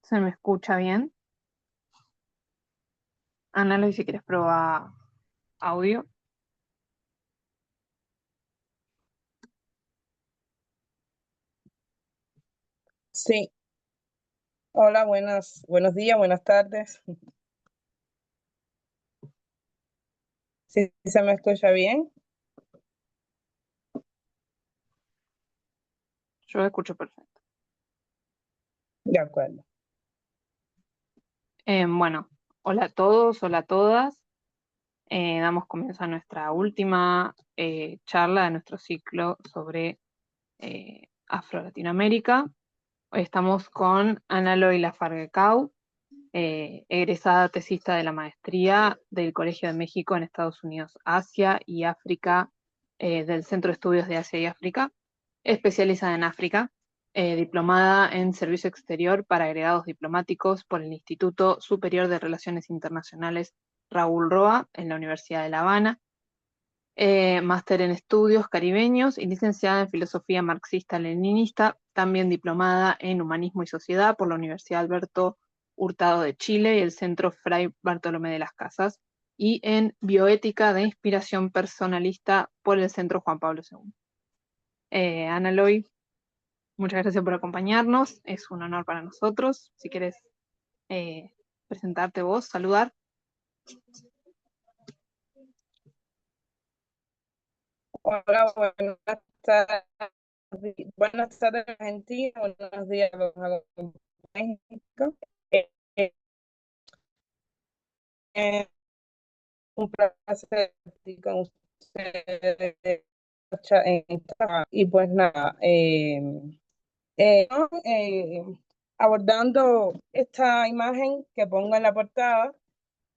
¿Se me escucha bien? Ana, si quieres probar audio. Sí, hola, buenos días, buenas tardes. ¿Sí se me escucha bien? Yo escucho perfecto. De acuerdo. Bueno, hola a todos, hola a todas. Damos comienzo a nuestra última charla de nuestro ciclo sobre Afro-Latinoamérica. Hoy estamos con Ana Loy Lafargue-Cau, egresada tesista de la maestría del Colegio de México en Estados Unidos, Asia y África, del Centro de Estudios de Asia y África, especializada en África, diplomada en Servicio Exterior para Agregados Diplomáticos por el Instituto Superior de Relaciones Internacionales Raúl Roa en la Universidad de La Habana, máster en Estudios Caribeños y licenciada en Filosofía Marxista-Leninista, también diplomada en Humanismo y Sociedad por la Universidad Alberto Hurtado de Chile y el Centro Fray Bartolomé de las Casas, y en Bioética de Inspiración Personalista por el Centro Juan Pablo II. Ana Loy, muchas gracias por acompañarnos, es un honor para nosotros. Si quieres presentarte vos, saludar. Hola, tardes. Buenas tardes, Argentina. Buenos días a los de México. Eh, eh, un placer estar con ustedes y pues nada, ¿no? Abordando esta imagen que pongo en la portada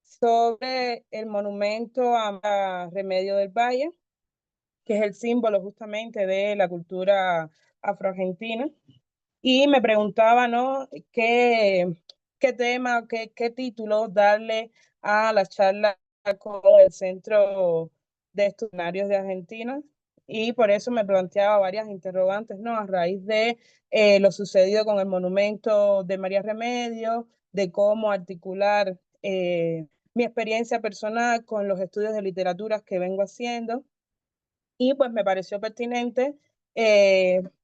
sobre el monumento a Remedio del Valle, que es el símbolo justamente de la cultura afroargentina. Y me preguntaba, ¿no? ¿Qué tema, qué título darle a la charla con el Centro de Estudios de Argentina? Y por eso me planteaba varias interrogantes, ¿no? A raíz de lo sucedido con el monumento de María Remedio, de cómo articular mi experiencia personal con los estudios de literaturas que vengo haciendo. Y pues me pareció pertinente,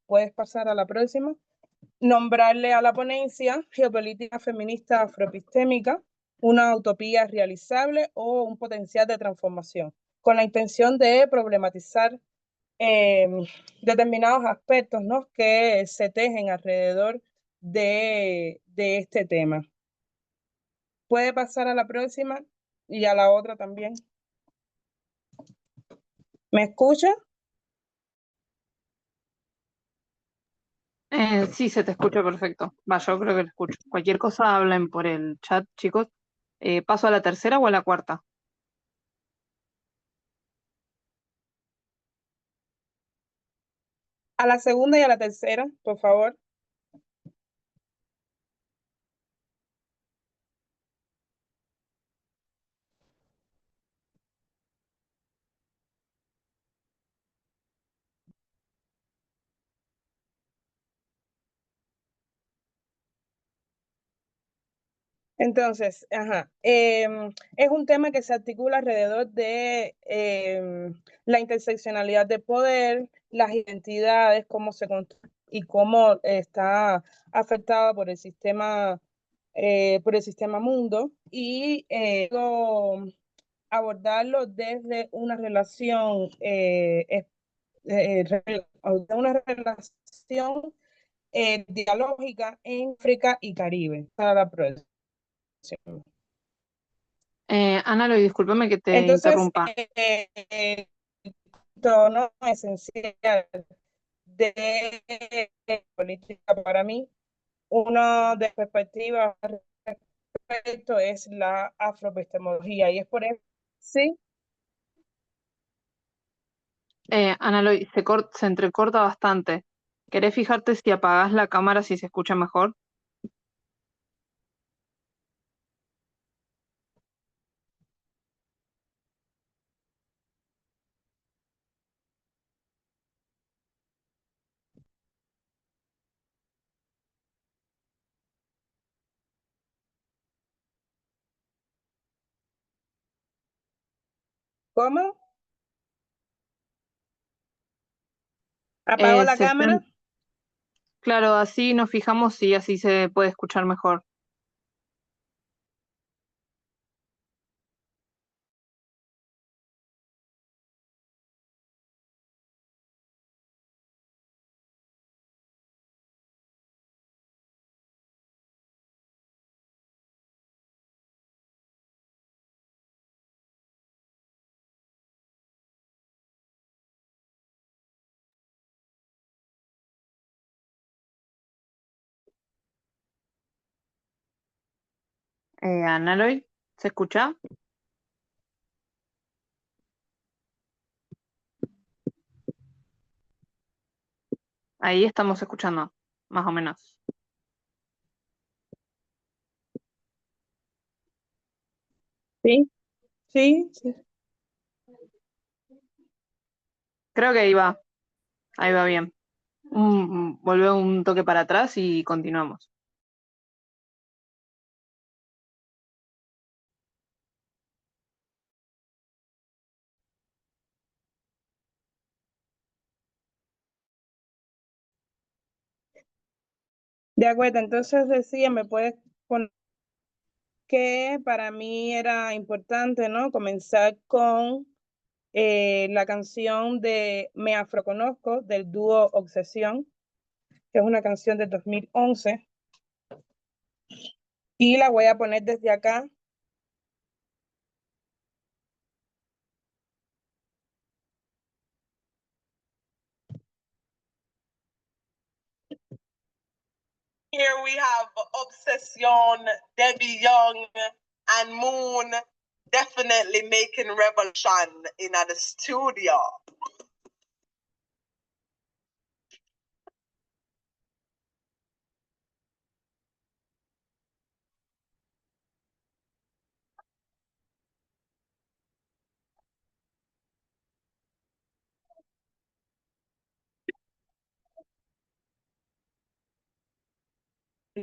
puedes pasar a la próxima, nombrarle a la ponencia Geopolítica Feminista Afroepistémica, una utopía realizable o un potencial de transformación, con la intención de problematizar eh, determinados aspectos, ¿no? Que se tejen alrededor de este tema. Puede pasar a la próxima y a la otra también. ¿Me escucha? Sí, se te escucha perfecto. Va, yo creo que lo escucho. Cualquier cosa hablen por el chat, chicos. ¿Paso a la tercera o a la cuarta? A la segunda y a la tercera, por favor. Entonces, es un tema que se articula alrededor de la interseccionalidad de poder, las identidades, cómo se construye y cómo está afectada por el sistema mundo, y abordarlo desde una relación, dialógica en África y Caribe. Para la próxima. Ana, discúlpame que te Entonces, interrumpa. tono esencial de política para mí, una de las perspectivas al respecto es la afroepistemología, y es por eso, sí, Ana, se entrecorta bastante. ¿Querés fijarte si apagás la cámara si se escucha mejor? ¿Cómo? ¿Apago la cámara? Claro, así nos fijamos y así se puede escuchar mejor. Analoy, ¿se escucha? Ahí estamos escuchando, más o menos. Sí, sí, sí. Creo que ahí va bien. Volvé un toque para atrás y continuamos. De acuerdo, entonces decía, me puedes poner que para mí era importante, ¿no? Comenzar con la canción de Me Afroconozco del dúo Obsesión, que es una canción del 2011, y la voy a poner desde acá. Here we have Obsession, Debbie Young, and Moon definitely making revolution in the studio.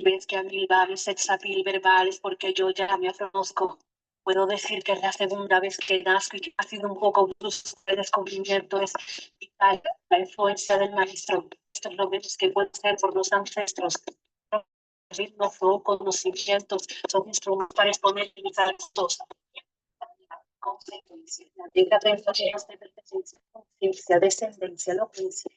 Ves que a mil varios sex appeal verbales porque yo ya me conozco. Puedo decir que es la segunda vez que nazco y que ha sido un poco brusco el descubrimiento es vital, la influencia del maestro. Estos lo ves que puede ser por los ancestros. Ritmos o conocimientos son instrumentos para exponer y utilizar estos. Consecuencia, la negra de pertenencia, conciencia, descendencia, elocuencia.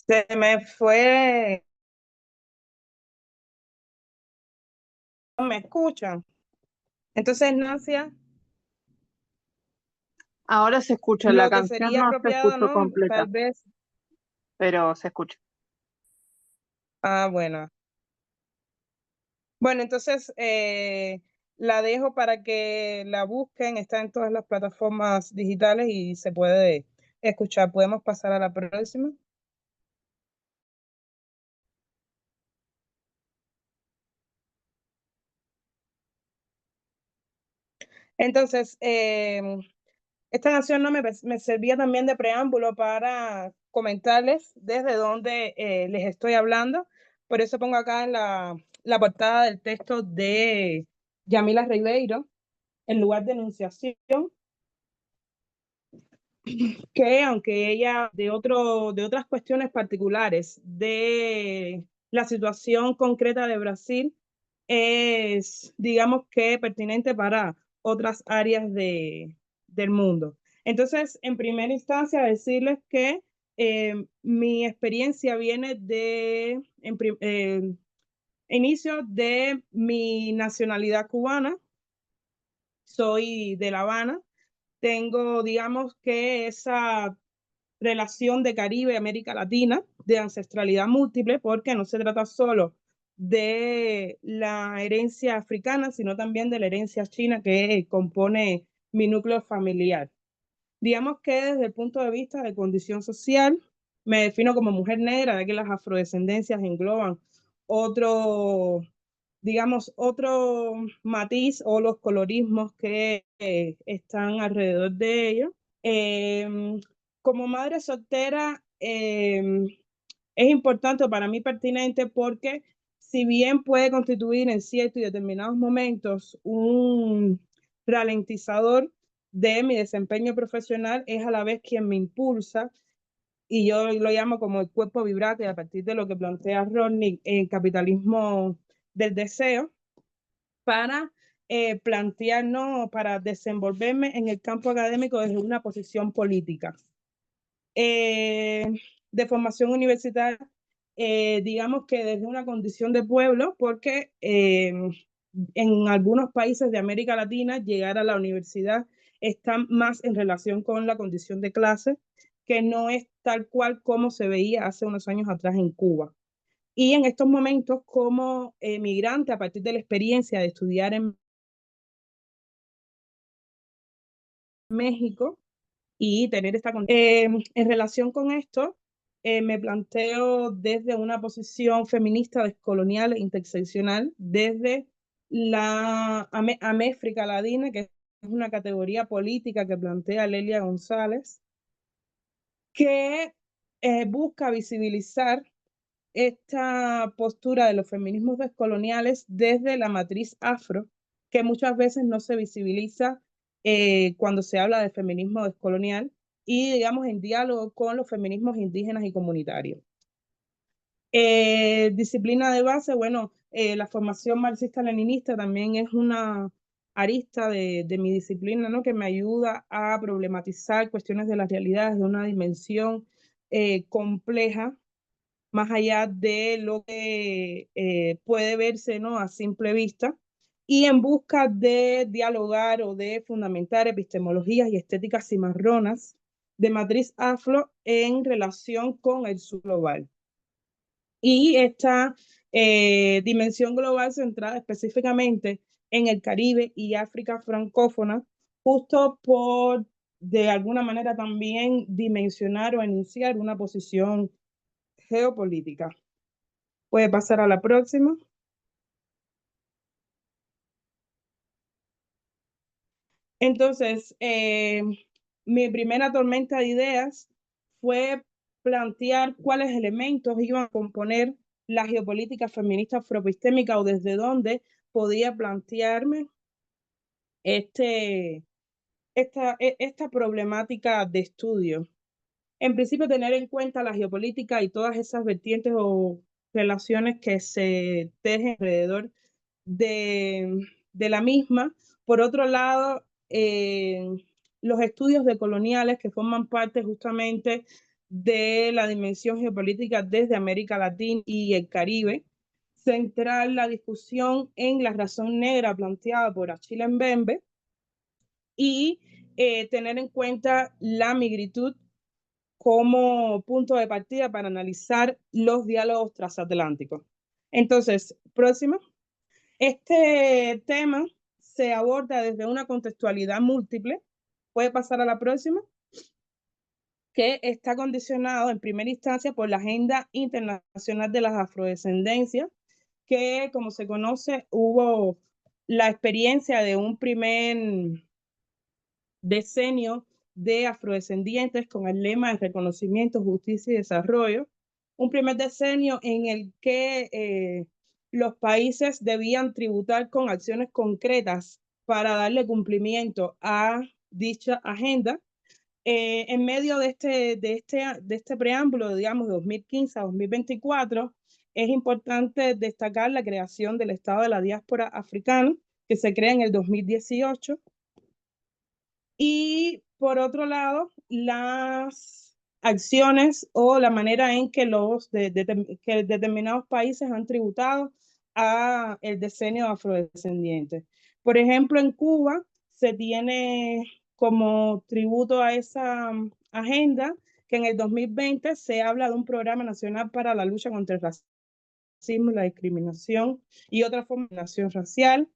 Se me fue. ¿No me escuchan? Entonces, Nacia, Ahora se escucha, la lo que canción sería no se apropiado, escuchó ¿no? completa, Tal vez. pero se escucha. Ah, bueno. Bueno, entonces la dejo para que la busquen. Está en todas las plataformas digitales y se puede escuchar. ¿Podemos pasar a la próxima? Entonces, esta canción no me servía también de preámbulo para comentarles desde dónde les estoy hablando. Por eso pongo acá en la portada del texto de Yamila Ribeiro, en lugar de enunciación, que aunque ella de otras cuestiones particulares de la situación concreta de Brasil, es, digamos que pertinente para otras áreas del mundo. Entonces, en primera instancia, decirles que mi experiencia viene Inicio de mi nacionalidad cubana. Soy de La Habana. Tengo, digamos que esa relación de Caribe y América Latina, de ancestralidad múltiple, porque no se trata solo de la herencia africana, sino también de la herencia china que compone mi núcleo familiar. Digamos que desde el punto de vista de condición social, me defino como mujer negra, ya que las afrodescendencias engloban otro, digamos, otro matiz o los colorismos que están alrededor de ello. Como madre soltera, es importante para mí pertinente porque si bien puede constituir en ciertos y determinados momentos un ralentizador de mi desempeño profesional, es a la vez quien me impulsa, y yo lo llamo como el cuerpo vibrante a partir de lo que plantea Rodney en Capitalismo del Deseo, para plantearnos, para desenvolverme en el campo académico desde una posición política. De formación universitaria, digamos que desde una condición de pueblo, porque en algunos países de América Latina llegar a la universidad está más en relación con la condición de clase, que no es tal cual como se veía hace unos años atrás en Cuba. Y en estos momentos, como migrante, a partir de la experiencia de estudiar en México y tener esta... en relación con esto, me planteo desde una posición feminista descolonial e interseccional, desde la Améfrica Ladina, que es una categoría política que plantea Lelia González, que busca visibilizar esta postura de los feminismos descoloniales desde la matriz afro, que muchas veces no se visibiliza cuando se habla de feminismo descolonial, y digamos en diálogo con los feminismos indígenas y comunitarios. Disciplina de base, bueno, la formación marxista-leninista también es una arista de mi disciplina, ¿no? Que me ayuda a problematizar cuestiones de las realidades de una dimensión compleja, más allá de lo que puede verse, ¿no? A simple vista, y en busca de dialogar o de fundamentar epistemologías y estéticas cimarronas de matriz afro en relación con el sur global. Y esta dimensión global centrada específicamente en el Caribe y África francófona, justo por, de alguna manera, también dimensionar o enunciar una posición geopolítica. Puede pasar a la próxima. Entonces, mi primera tormenta de ideas fue plantear cuáles elementos iban a componer la geopolítica feminista afroepistémica o desde dónde podía plantearme esta problemática de estudio. En principio, tener en cuenta la geopolítica y todas esas vertientes o relaciones que se tejen alrededor de la misma. Por otro lado, los estudios decoloniales que forman parte justamente de la dimensión geopolítica desde América Latina y el Caribe. Centrar la discusión en la razón negra planteada por Achille Mbembe y tener en cuenta la migritud como punto de partida para analizar los diálogos transatlánticos. Entonces, próximo. Este tema se aborda desde una contextualidad múltiple. Puede pasar a la próxima. Que está condicionado en primera instancia por la Agenda Internacional de las Afrodescendencias, que, como se conoce, hubo la experiencia de un primer decenio de afrodescendientes con el lema de reconocimiento, justicia y desarrollo. Un primer decenio en el que los países debían tributar con acciones concretas para darle cumplimiento a dicha agenda. En medio de este preámbulo, digamos, de 2015 a 2024, es importante destacar la creación del Estado de la Diáspora Africana, que se crea en el 2018. Y por otro lado, las acciones o la manera en que que determinados países han tributado a el decenio afrodescendiente. Por ejemplo, en Cuba se tiene como tributo a esa agenda que en el 2020 se habla de un programa nacional para la lucha contra el racismo, la discriminación y otra forma de discriminación racial.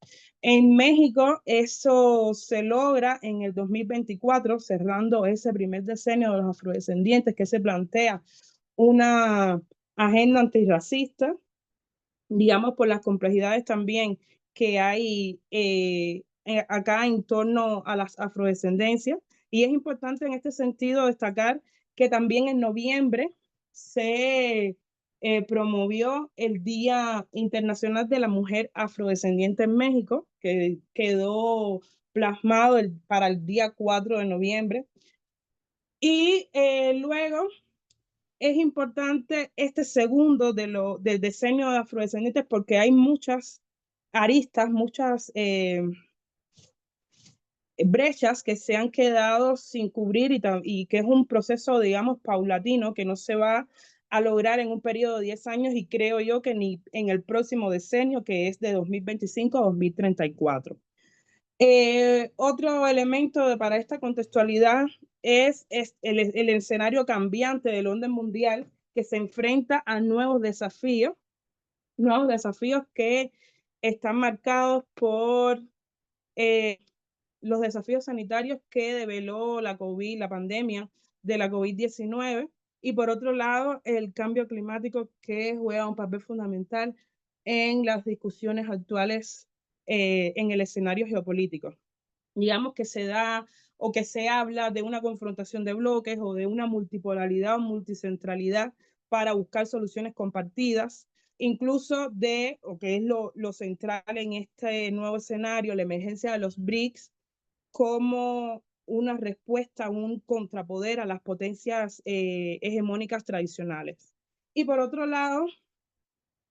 En México eso se logra en el 2024, cerrando ese primer decenio de los afrodescendientes, que se plantea una agenda antirracista, digamos, por las complejidades también que hay acá en torno a las afrodescendencias. Y es importante en este sentido destacar que también en noviembre se promovió el Día Internacional de la Mujer Afrodescendiente en México, que quedó plasmado para el día 4 de noviembre. Y luego es importante este segundo del diseño de afrodescendientes porque hay muchas aristas, muchas brechas que se han quedado sin cubrir y que es un proceso, digamos, paulatino que no se va a lograr en un periodo de 10 años y creo yo que ni en el próximo decenio, que es de 2025 a 2034. Otro elemento para esta contextualidad es el escenario cambiante del orden mundial que se enfrenta a nuevos desafíos que están marcados por los desafíos sanitarios que develó la pandemia de la COVID-19, y por otro lado el cambio climático que juega un papel fundamental en las discusiones actuales en el escenario geopolítico. Digamos que se da o que se habla de una confrontación de bloques o de una multipolaridad o multicentralidad para buscar soluciones compartidas, incluso o que es lo central en este nuevo escenario, la emergencia de los BRICS como una respuesta, un contrapoder a las potencias hegemónicas tradicionales. Y por otro lado,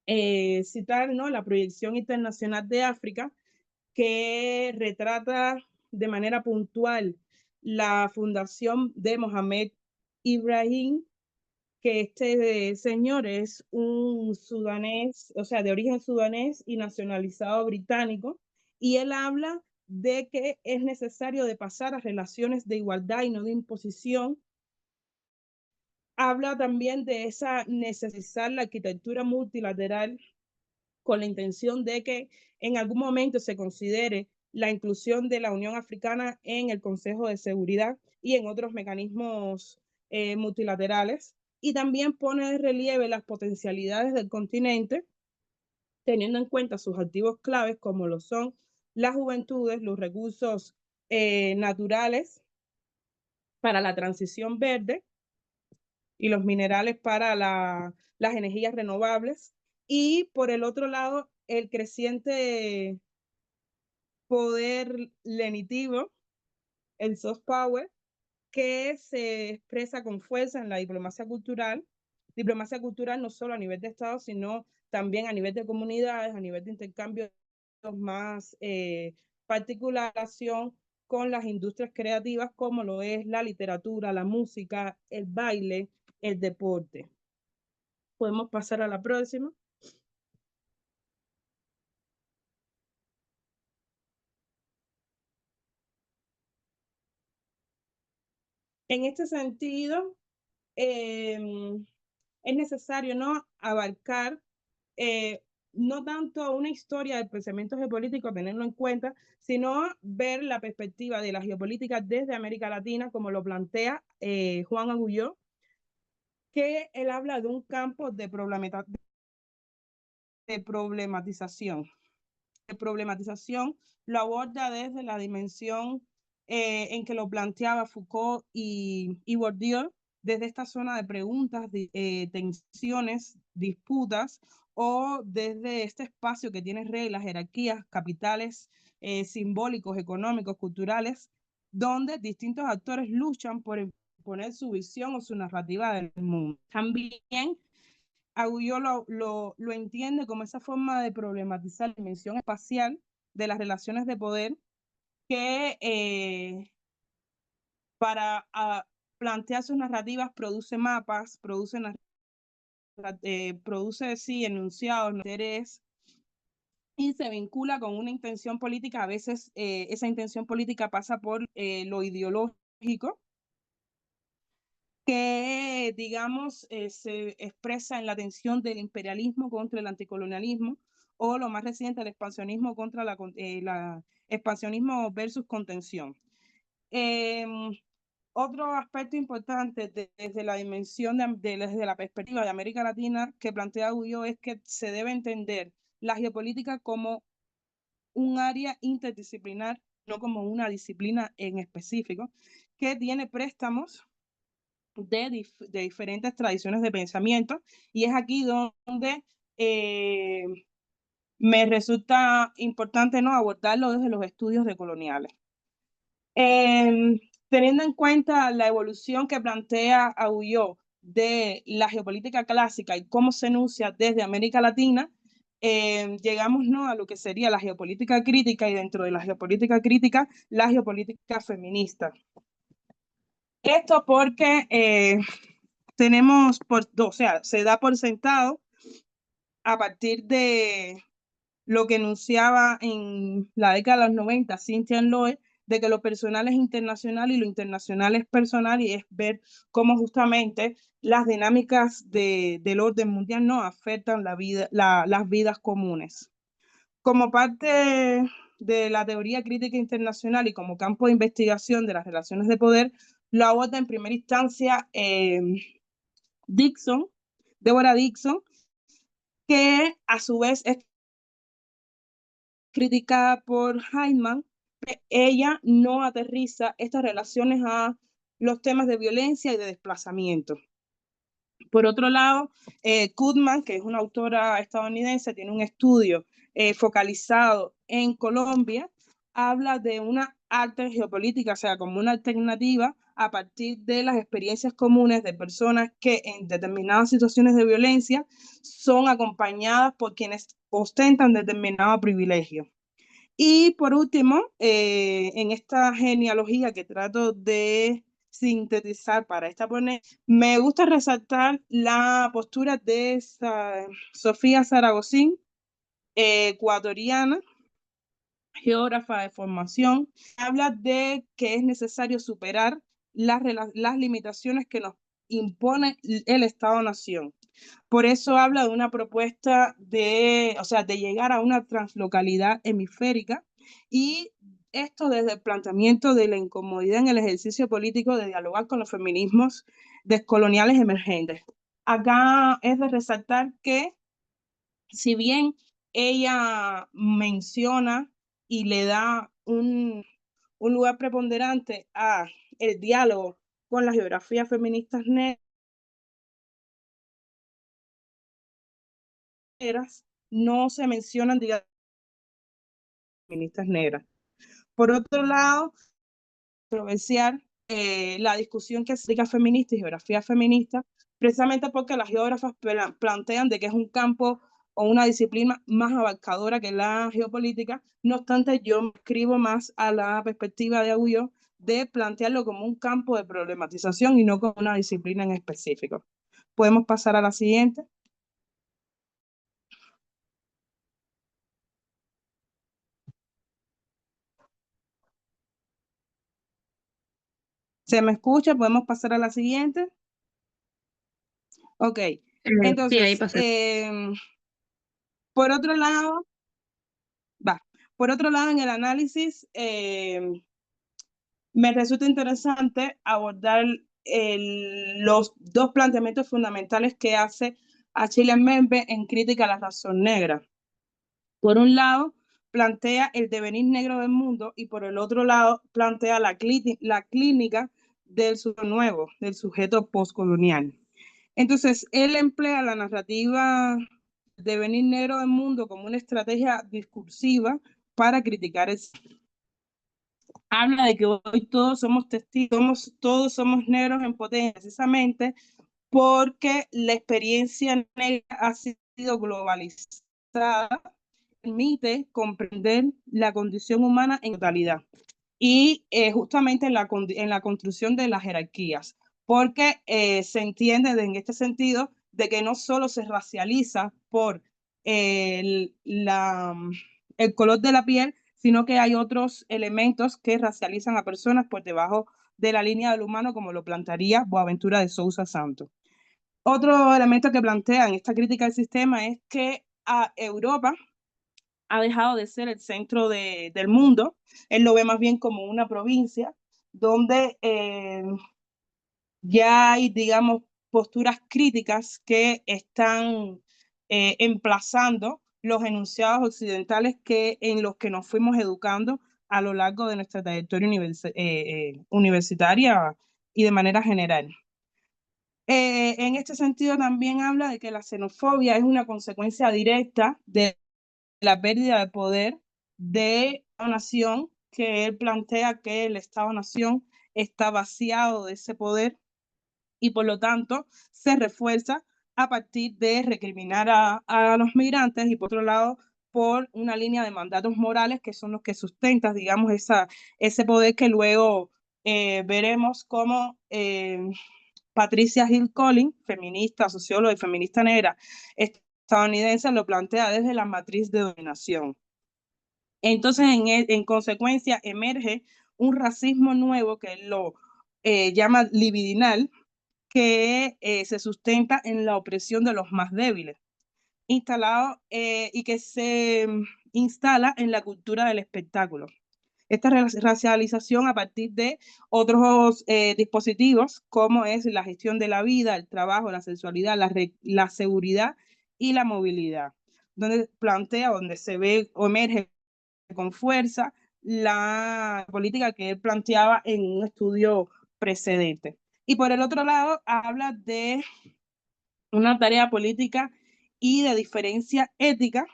citar, ¿no?, la proyección internacional de África, que retrata de manera puntual la fundación de Mohamed Ibrahim, que este señor es un sudanés, o sea, de origen sudanés y nacionalizado británico, y él habla de que es necesario de pasar a relaciones de igualdad y no de imposición. Habla también de esa necesidad la arquitectura multilateral con la intención de que en algún momento se considere la inclusión de la Unión Africana en el Consejo de Seguridad y en otros mecanismos multilaterales, y también pone de relieve las potencialidades del continente, teniendo en cuenta sus activos claves como lo son las juventudes, los recursos naturales para la transición verde y los minerales para las energías renovables, y por el otro lado el creciente poder lenitivo, el soft power, que se expresa con fuerza en la diplomacia cultural no solo a nivel de Estado, sino también a nivel de comunidades, a nivel de intercambios más particularización con las industrias creativas como lo es la literatura, la música, el baile, el deporte. Podemos pasar a la próxima. En este sentido, es necesario, ¿no?, abarcar no tanto una historia del pensamiento geopolítico, tenerlo en cuenta, sino ver la perspectiva de la geopolítica desde América Latina, como lo plantea Juan Agulló, que él habla de un campo de problematización. De problematización lo aborda desde la dimensión en que lo planteaba Foucault y Bourdieu, desde esta zona de preguntas, tensiones, disputas, o desde este espacio que tiene reglas, jerarquías, capitales simbólicos, económicos, culturales, donde distintos actores luchan por imponer su visión o su narrativa del mundo. También Agulló lo entiende como esa forma de problematizar la dimensión espacial de las relaciones de poder que para plantear sus narrativas produce mapas, produce sí, enunciados, interés, y se vincula con una intención política. A veces esa intención política pasa por lo ideológico, que, digamos, se expresa en la tensión del imperialismo contra el anticolonialismo, o lo más reciente, el expansionismo contra la expansionismo versus contención. Otro aspecto importante desde la dimensión desde la perspectiva de América Latina que plantea Ulloa es que se debe entender la geopolítica como un área interdisciplinar, no como una disciplina en específico, que tiene préstamos de diferentes tradiciones de pensamiento, y es aquí donde me resulta importante, ¿no?, abordarlo desde los estudios decoloniales. Teniendo en cuenta la evolución que plantea Agulló de la geopolítica clásica y cómo se enuncia desde América Latina, llegamos, ¿no?, a lo que sería la geopolítica crítica, y dentro de la geopolítica crítica, la geopolítica feminista. Esto porque tenemos, o sea, se da por sentado a partir de lo que enunciaba en la década de los 90 Cynthia Lloyd, de que lo personal es internacional y lo internacional es personal, y es ver cómo justamente las dinámicas del orden mundial no afectan las vidas comunes. Como parte de la teoría crítica internacional y como campo de investigación de las relaciones de poder, lo aborda en primera instancia Deborah Dixon, que a su vez es criticada por Hyman. Ella no aterriza estas relaciones a los temas de violencia y de desplazamiento. Por otro lado, Kutman, que es una autora estadounidense, tiene un estudio focalizado en Colombia, habla de una alter geopolítica, o sea, como una alternativa a partir de las experiencias comunes de personas que en determinadas situaciones de violencia son acompañadas por quienes ostentan determinado privilegio. Y por último, en esta genealogía que trato de sintetizar para esta ponencia, me gusta resaltar la postura de Sofía Zaragozín, ecuatoriana, geógrafa de formación. Habla de que es necesario superar las limitaciones que nos impone el Estado-Nación. Por eso habla de una propuesta de llegar a una translocalidad hemisférica, y esto desde el planteamiento de la incomodidad en el ejercicio político de dialogar con los feminismos descoloniales emergentes. Acá es de resaltar que, si bien ella menciona y le da un lugar preponderante a el diálogo con las geografías feministas negras, no se mencionan, digamos, feministas negras. Por otro lado, controversial la discusión que se feminista y geografía feminista, precisamente porque las geógrafas plantean de que es un campo o una disciplina más abarcadora que la geopolítica. No obstante, yo me escribo más a la perspectiva de Agulló de plantearlo como un campo de problematización y no como una disciplina en específico. Podemos pasar a la siguiente. ¿Se me escucha? ¿Podemos pasar a la siguiente? Ok. Entonces, sí, ahí pasé. Por otro lado, en el análisis, me resulta interesante abordar los dos planteamientos fundamentales que hace Achille Mbembe en Crítica a la razón negra. Por un lado, plantea el devenir negro del mundo, y por el otro lado, plantea la clínica del sujeto nuevo, del sujeto postcolonial. Entonces, él emplea la narrativa devenir negro del mundo como una estrategia discursiva para criticar el... Habla de que hoy todos somos testigos, todos somos negros en potencia, precisamente porque la experiencia negra ha sido globalizada, permite comprender la condición humana en totalidad, y justamente en la construcción de las jerarquías, porque se entiende en este sentido de que no solo se racializa por el color de la piel, sino que hay otros elementos que racializan a personas por debajo de la línea del humano, como lo plantearía Boaventura de Sousa Santos. Otro elemento que plantea en esta crítica del sistema es que a Europa ha dejado de ser el centro del mundo. Él lo ve más bien como una provincia donde ya hay, digamos, posturas críticas que están emplazando los enunciados occidentales en los que nos fuimos educando a lo largo de nuestra trayectoria universitaria y de manera general. En este sentido también habla de que la xenofobia es una consecuencia directa de la pérdida de poder de la nación, que él plantea que el Estado-nación está vaciado de ese poder y por lo tanto se refuerza a partir de recriminar a los migrantes y por otro lado por una línea de mandatos morales que son los que sustentan, digamos, ese poder que luego veremos como Patricia Hill Collins, feminista, socióloga y feminista negra estadounidense, lo plantea desde la matriz de dominación. Entonces, en consecuencia, emerge un racismo nuevo que él lo llama libidinal, que se sustenta en la opresión de los más débiles, instalado y que se instala en la cultura del espectáculo. Esta racialización a partir de otros dispositivos, como es la gestión de la vida, el trabajo, la sexualidad, la seguridad y la movilidad, donde plantea, donde se ve o emerge con fuerza la política que él planteaba en un estudio precedente. Y por el otro lado, habla de una tarea política y de diferencia ética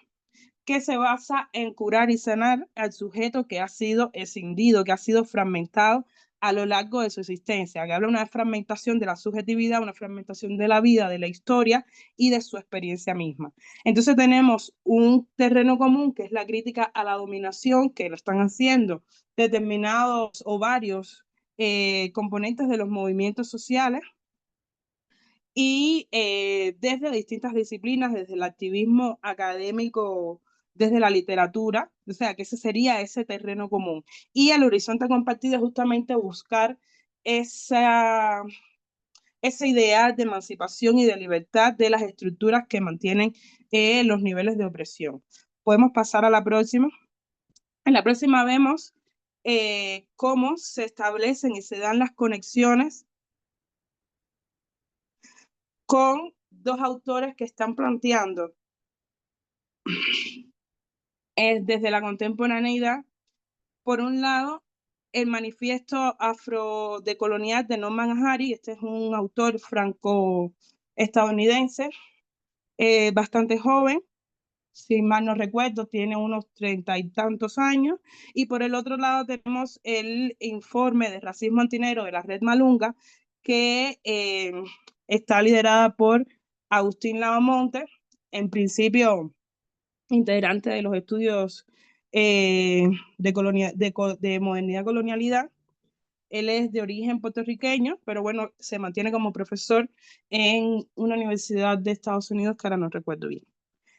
que se basa en curar y sanar al sujeto que ha sido escindido, que ha sido fragmentado a lo largo de su existencia, que habla de una fragmentación de la subjetividad, una fragmentación de la vida, de la historia y de su experiencia misma. Entonces tenemos un terreno común que es la crítica a la dominación, que lo están haciendo determinados o varios componentes de los movimientos sociales, y desde distintas disciplinas, desde el activismo académico, desde la literatura, o sea, que ese sería ese terreno común. Y el horizonte compartido es justamente buscar ese ideal de emancipación y de libertad de las estructuras que mantienen los niveles de opresión. Podemos pasar a la próxima. En la próxima vemos cómo se establecen y se dan las conexiones con dos autores que están planteando desde la contemporaneidad, por un lado, el manifiesto afrodecolonial de Norman Ahari. Este es un autor franco-estadounidense, bastante joven, si mal no recuerdo, tiene unos 30 y tantos años. Y por el otro lado tenemos el informe de racismo antinegro de la Red Malunga, que está liderada por Agustín Lavamonte, en principio integrante de los estudios de modernidad colonialidad. Él es de origen puertorriqueño, pero bueno, se mantiene como profesor en una universidad de Estados Unidos que ahora no recuerdo bien.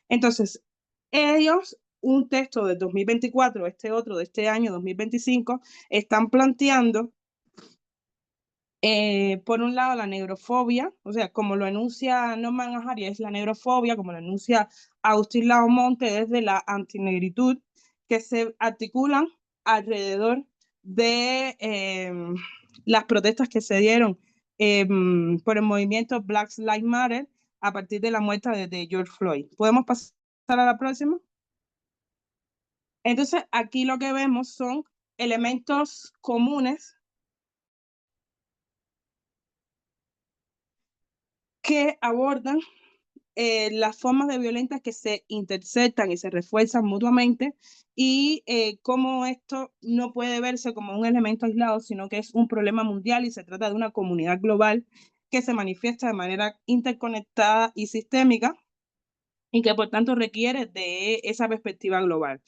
Entonces, ellos, un texto de 2024, este otro de este año 2025, están planteando, por un lado, la negrofobia, o sea, como lo enuncia Norman Ahari, es la negrofobia, como lo enuncia Agustín Lavamonte, desde la antinegritud, que se articulan alrededor de las protestas que se dieron por el movimiento Black Lives Matter a partir de la muerte de George Floyd. ¿Podemos pasar a la próxima? Entonces, aquí lo que vemos son elementos comunes que abordan las formas de violencia que se interceptan y se refuerzan mutuamente y cómo esto no puede verse como un elemento aislado, sino que es un problema mundial y se trata de una comunidad global que se manifiesta de manera interconectada y sistémica y que por tanto requiere de esa perspectiva global.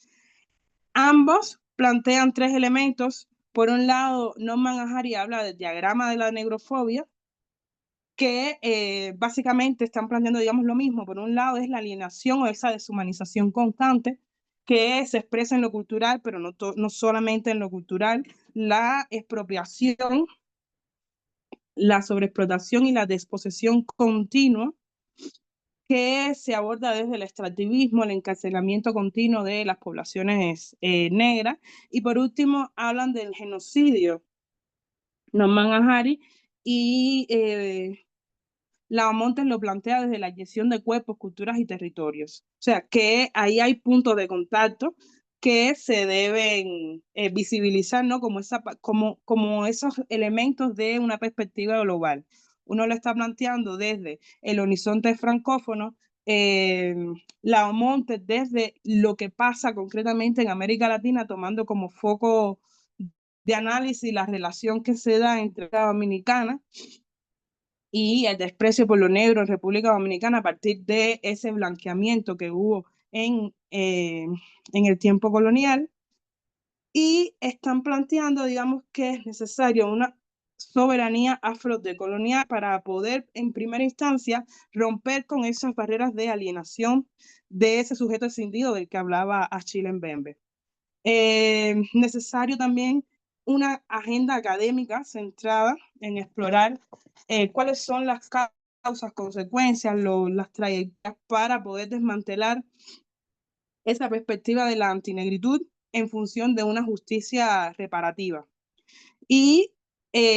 Ambos plantean tres elementos. Por un lado, Norman Ahari habla del diagrama de la negrofobia, que básicamente están planteando, digamos, lo mismo. Por un lado es la alienación o esa deshumanización constante que se expresa en lo cultural, pero no solamente en lo cultural, la expropiación, la sobreexplotación y la desposesión continua que se aborda desde el extractivismo, el encarcelamiento continuo de las poblaciones negras. Y por último, hablan del genocidio, Norman Ahari, y Montes lo plantea desde la inyección de cuerpos, culturas y territorios. O sea, que ahí hay puntos de contacto que se deben visibilizar, ¿no? Como esos elementos de una perspectiva global. Uno lo está planteando desde el horizonte francófono, Montes desde lo que pasa concretamente en América Latina, tomando como foco de análisis la relación que se da entre la Dominicana y el desprecio por lo negro en República Dominicana a partir de ese blanqueamiento que hubo en el tiempo colonial. Y están planteando, digamos, que es necesario una soberanía afrodecolonial para poder, en primera instancia, romper con esas barreras de alienación de ese sujeto escindido del que hablaba Achille Mbembe. Necesario también una agenda académica centrada en explorar cuáles son las causas, consecuencias, las trayectorias para poder desmantelar esa perspectiva de la antinegritud en función de una justicia reparativa. Y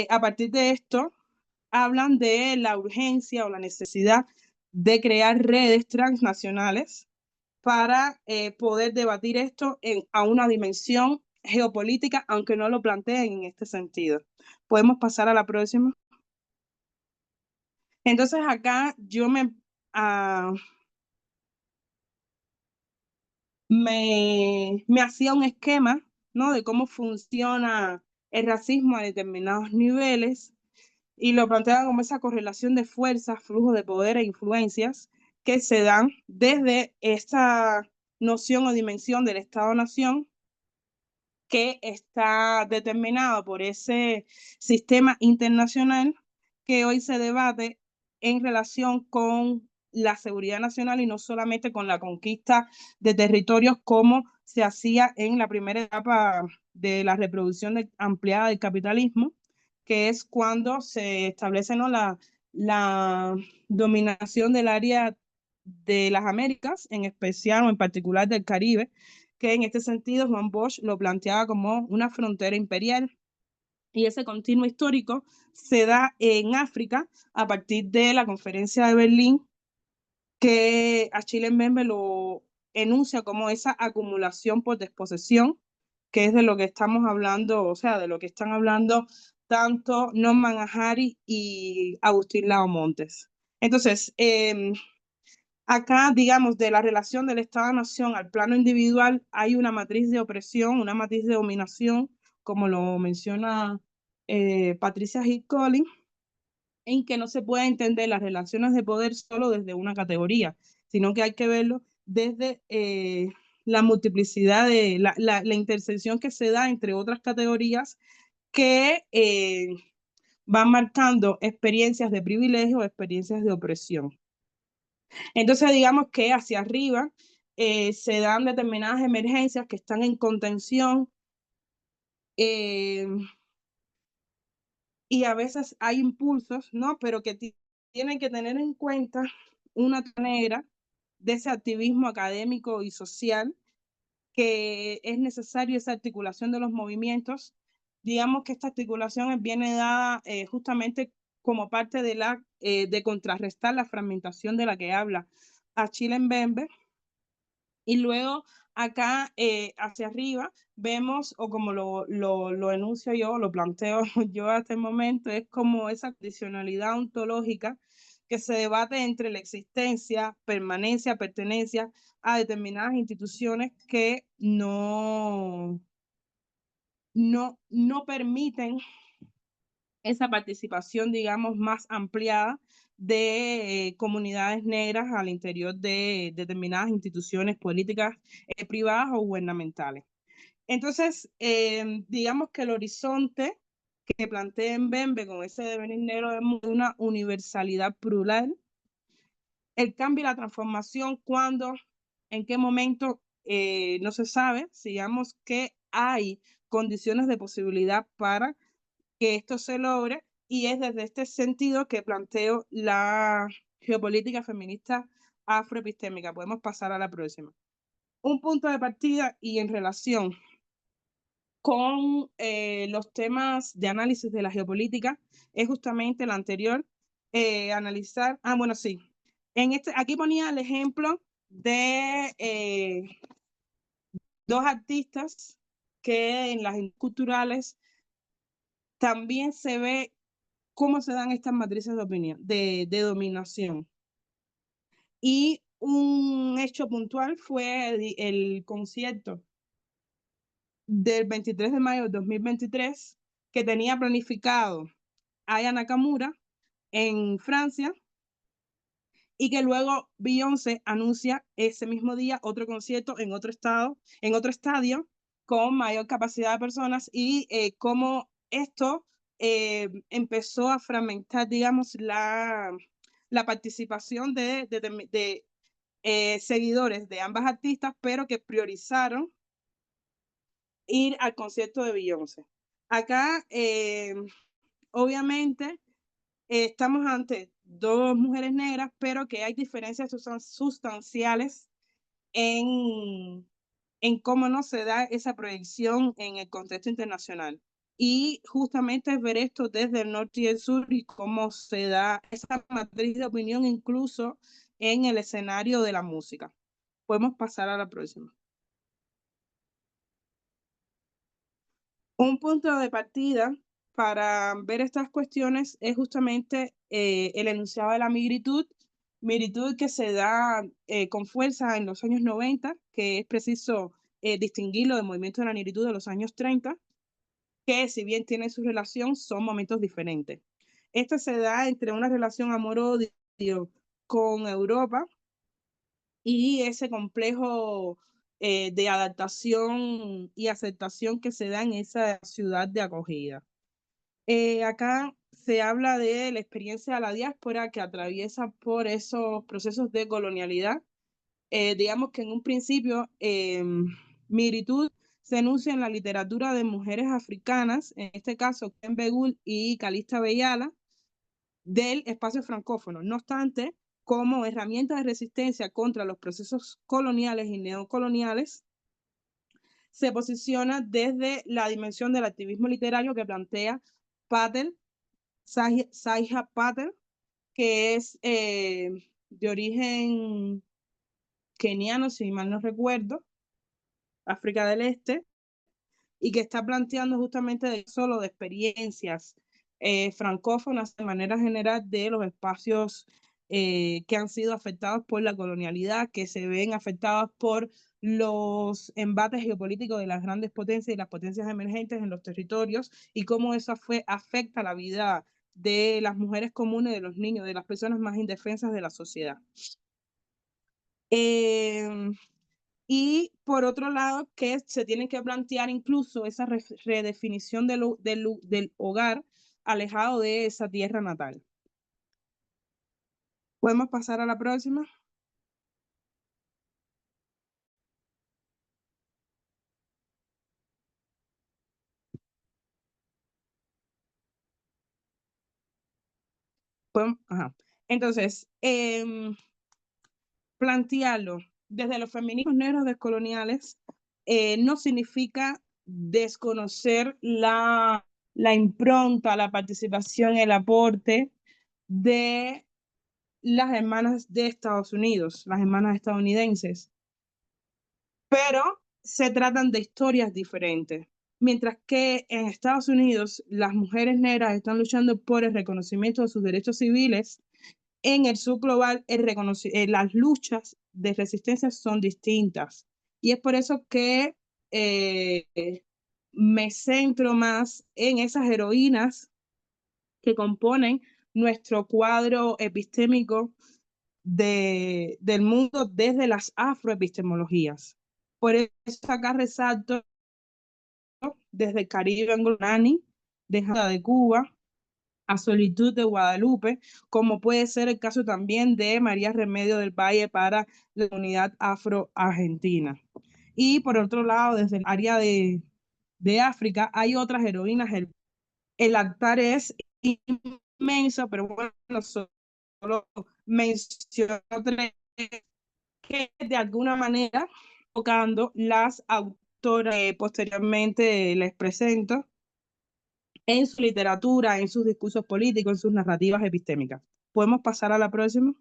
a partir de esto, hablan de la urgencia o la necesidad de crear redes transnacionales para poder debatir esto a una dimensión geopolítica, aunque no lo planteen en este sentido. ¿Podemos pasar a la próxima? Entonces acá yo me hacía un esquema, ¿no? De cómo funciona el racismo a determinados niveles y lo planteaba como esa correlación de fuerzas, flujos de poder e influencias que se dan desde esta noción o dimensión del Estado-Nación que está determinado por ese sistema internacional que hoy se debate en relación con la seguridad nacional y no solamente con la conquista de territorios como se hacía en la primera etapa de la reproducción ampliada del capitalismo, que es cuando se establece, ¿no?, la dominación del área de las Américas, en especial o en particular del Caribe, que en este sentido Juan Bosch lo planteaba como una frontera imperial. Y ese continuo histórico se da en África a partir de la conferencia de Berlín, que Achille Mbembe lo enuncia como esa acumulación por desposesión, que es de lo que estamos hablando, o sea, de lo que están hablando tanto Norman Ahari y Agustín Lao Montes. Entonces, acá, digamos, de la relación del Estado-Nación al plano individual, hay una matriz de opresión, una matriz de dominación, como lo menciona Patricia Hill Collins, en que no se puede entender las relaciones de poder solo desde una categoría, sino que hay que verlo desde la multiplicidad de la intersección que se da entre otras categorías que van marcando experiencias de privilegio, experiencias de opresión. Entonces, digamos que hacia arriba se dan determinadas emergencias que están en contención y a veces hay impulsos, ¿no? Pero que tienen que tener en cuenta una manera de ese activismo académico y social, que es necesario esa articulación de los movimientos. Digamos que esta articulación viene dada justamente como parte de contrarrestar la fragmentación de la que habla Achille Mbembe. Y luego acá hacia arriba vemos, o como lo enuncio yo, lo planteo yo hasta el momento, es como esa condicionalidad ontológica que se debate entre la existencia, permanencia, pertenencia a determinadas instituciones que no permiten esa participación, digamos, más ampliada de comunidades negras al interior de determinadas instituciones políticas privadas o gubernamentales. Entonces, digamos que el horizonte que plantea Mbembe con ese devenir negro del mundo, una universalidad plural, el cambio y la transformación, cuando, en qué momento, no se sabe, digamos que hay condiciones de posibilidad para que esto se logre, y es desde este sentido que planteo la geopolítica feminista afroepistémica. Podemos pasar a la próxima. Un punto de partida y en relación con los temas de análisis de la geopolítica es justamente el anterior, analizar, bueno, sí, aquí ponía el ejemplo de dos artistas que en las culturales también se ve cómo se dan estas matrices de opinión, de dominación. Y un hecho puntual fue el concierto del 23 de mayo de 2023 que tenía planificado Aya Nakamura en Francia, y que luego Beyoncé anuncia ese mismo día otro concierto en otro estado, en otro estadio con mayor capacidad de personas, y cómo esto empezó a fragmentar, digamos, la participación de seguidores de ambas artistas, pero que priorizaron ir al concierto de Beyoncé. Acá, obviamente, estamos ante dos mujeres negras, pero que hay diferencias sustanciales en cómo no se da esa proyección en el contexto internacional. Y justamente es ver esto desde el norte y el sur y cómo se da esa matriz de opinión incluso en el escenario de la música. Podemos pasar a la próxima. Un punto de partida para ver estas cuestiones es justamente el enunciado de la migritud que se da con fuerza en los años 90, que es preciso distinguirlo del movimiento de la migritud de los años 30, que si bien tiene su relación, son momentos diferentes. Esta se da entre una relación amor-odio con Europa y ese complejo de adaptación y aceptación que se da en esa ciudad de acogida. Acá se habla de la experiencia de la diáspora que atraviesa por esos procesos de colonialidad. Digamos que en un principio, migritud se enuncia en la literatura de mujeres africanas, en este caso Ken Begul y Calista Beyala, del espacio francófono. No obstante, como herramienta de resistencia contra los procesos coloniales y neocoloniales, se posiciona desde la dimensión del activismo literario que plantea Patel, Zaija Patel, que es de origen keniano, si mal no recuerdo, África del Este, y que está planteando justamente solo de experiencias francófonas de manera general de los espacios que han sido afectados por la colonialidad, que se ven afectados por los embates geopolíticos de las grandes potencias y las potencias emergentes en los territorios, y cómo eso afecta la vida de las mujeres comunes, de los niños, de las personas más indefensas de la sociedad. Y por otro lado, que se tiene que plantear incluso esa redefinición del hogar alejado de esa tierra natal. ¿Podemos pasar a la próxima? Ajá. Entonces, plantearlo desde los feminismos negros descoloniales no significa desconocer la impronta, la participación, el aporte de las hermanas de Estados Unidos, las hermanas estadounidenses, pero se tratan de historias diferentes. Mientras que en Estados Unidos las mujeres negras están luchando por el reconocimiento de sus derechos civiles, en el sur global las luchas de resistencia son distintas. Y es por eso que me centro más en esas heroínas que componen nuestro cuadro epistémico del mundo desde las afroepistemologías. Por eso acá resalto desde el Caribe anglo-nani, de Cuba, a Solitud de Guadalupe, como puede ser el caso también de María Remedio del Valle para la unidad afro-argentina. Y por otro lado, desde el área de África, hay otras heroínas. El altar es inmenso, pero bueno, solo menciono tres que de alguna manera tocando las autoras posteriormente les presento en su literatura, en sus discursos políticos, en sus narrativas epistémicas. ¿Podemos pasar a la próxima?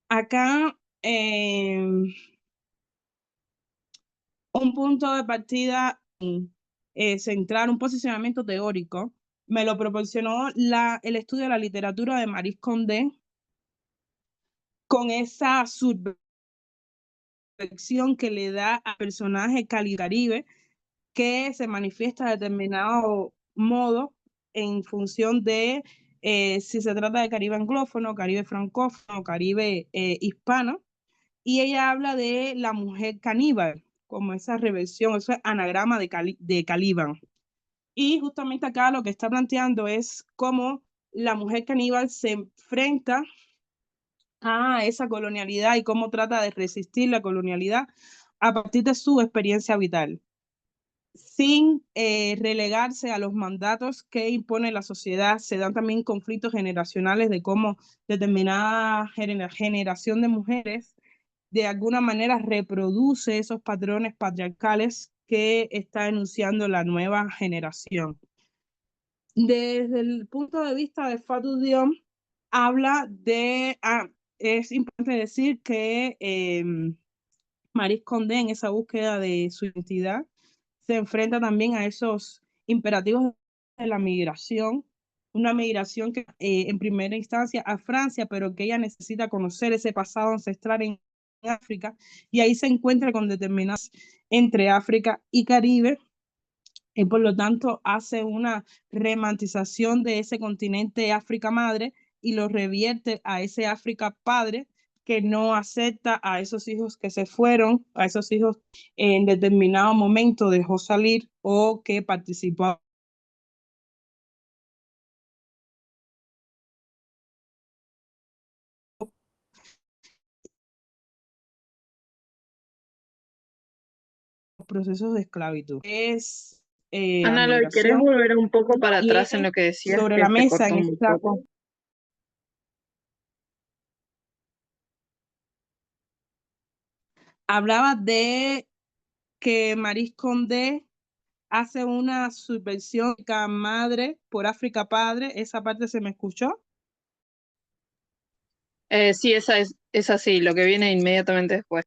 Acá, un punto de partida central, un posicionamiento teórico, me lo proporcionó el estudio de la literatura de Maryse Condé, con esa subversión que le da al personaje Caribe, que se manifiesta de determinado modo en función de si se trata de Caribe anglófono, Caribe francófono, Caribe hispano, y ella habla de la mujer caníbal, como esa reversión, ese anagrama de Caliban. Y justamente acá lo que está planteando es cómo la mujer caníbal se enfrenta a esa colonialidad y cómo trata de resistir la colonialidad a partir de su experiencia vital, sin relegarse a los mandatos que impone la sociedad. Se dan también conflictos generacionales de cómo determinada generación de mujeres de alguna manera reproduce esos patrones patriarcales que está enunciando la nueva generación. Desde el punto de vista de Fatou Diom, habla de, es importante decir que Maryse Condé, en esa búsqueda de su identidad, se enfrenta también a esos imperativos de la migración, una migración que en primera instancia a Francia, pero que ella necesita conocer ese pasado ancestral en África, y ahí se encuentra con determinadas entre África y Caribe, y por lo tanto hace una romantización de ese continente África madre y lo revierte a ese África padre, que no acepta a esos hijos que se fueron, a esos hijos en determinado momento dejó salir o que participó en procesos de esclavitud. Es Ana, ¿lo querés migración, volver un poco para y atrás en lo que decías, sobre que la se mesa cortó en muy esta poco? hablaba de que Maryse Condé hace una subversión madre por África padre. ¿Esa parte se me escuchó? Sí, es así, lo que viene inmediatamente después.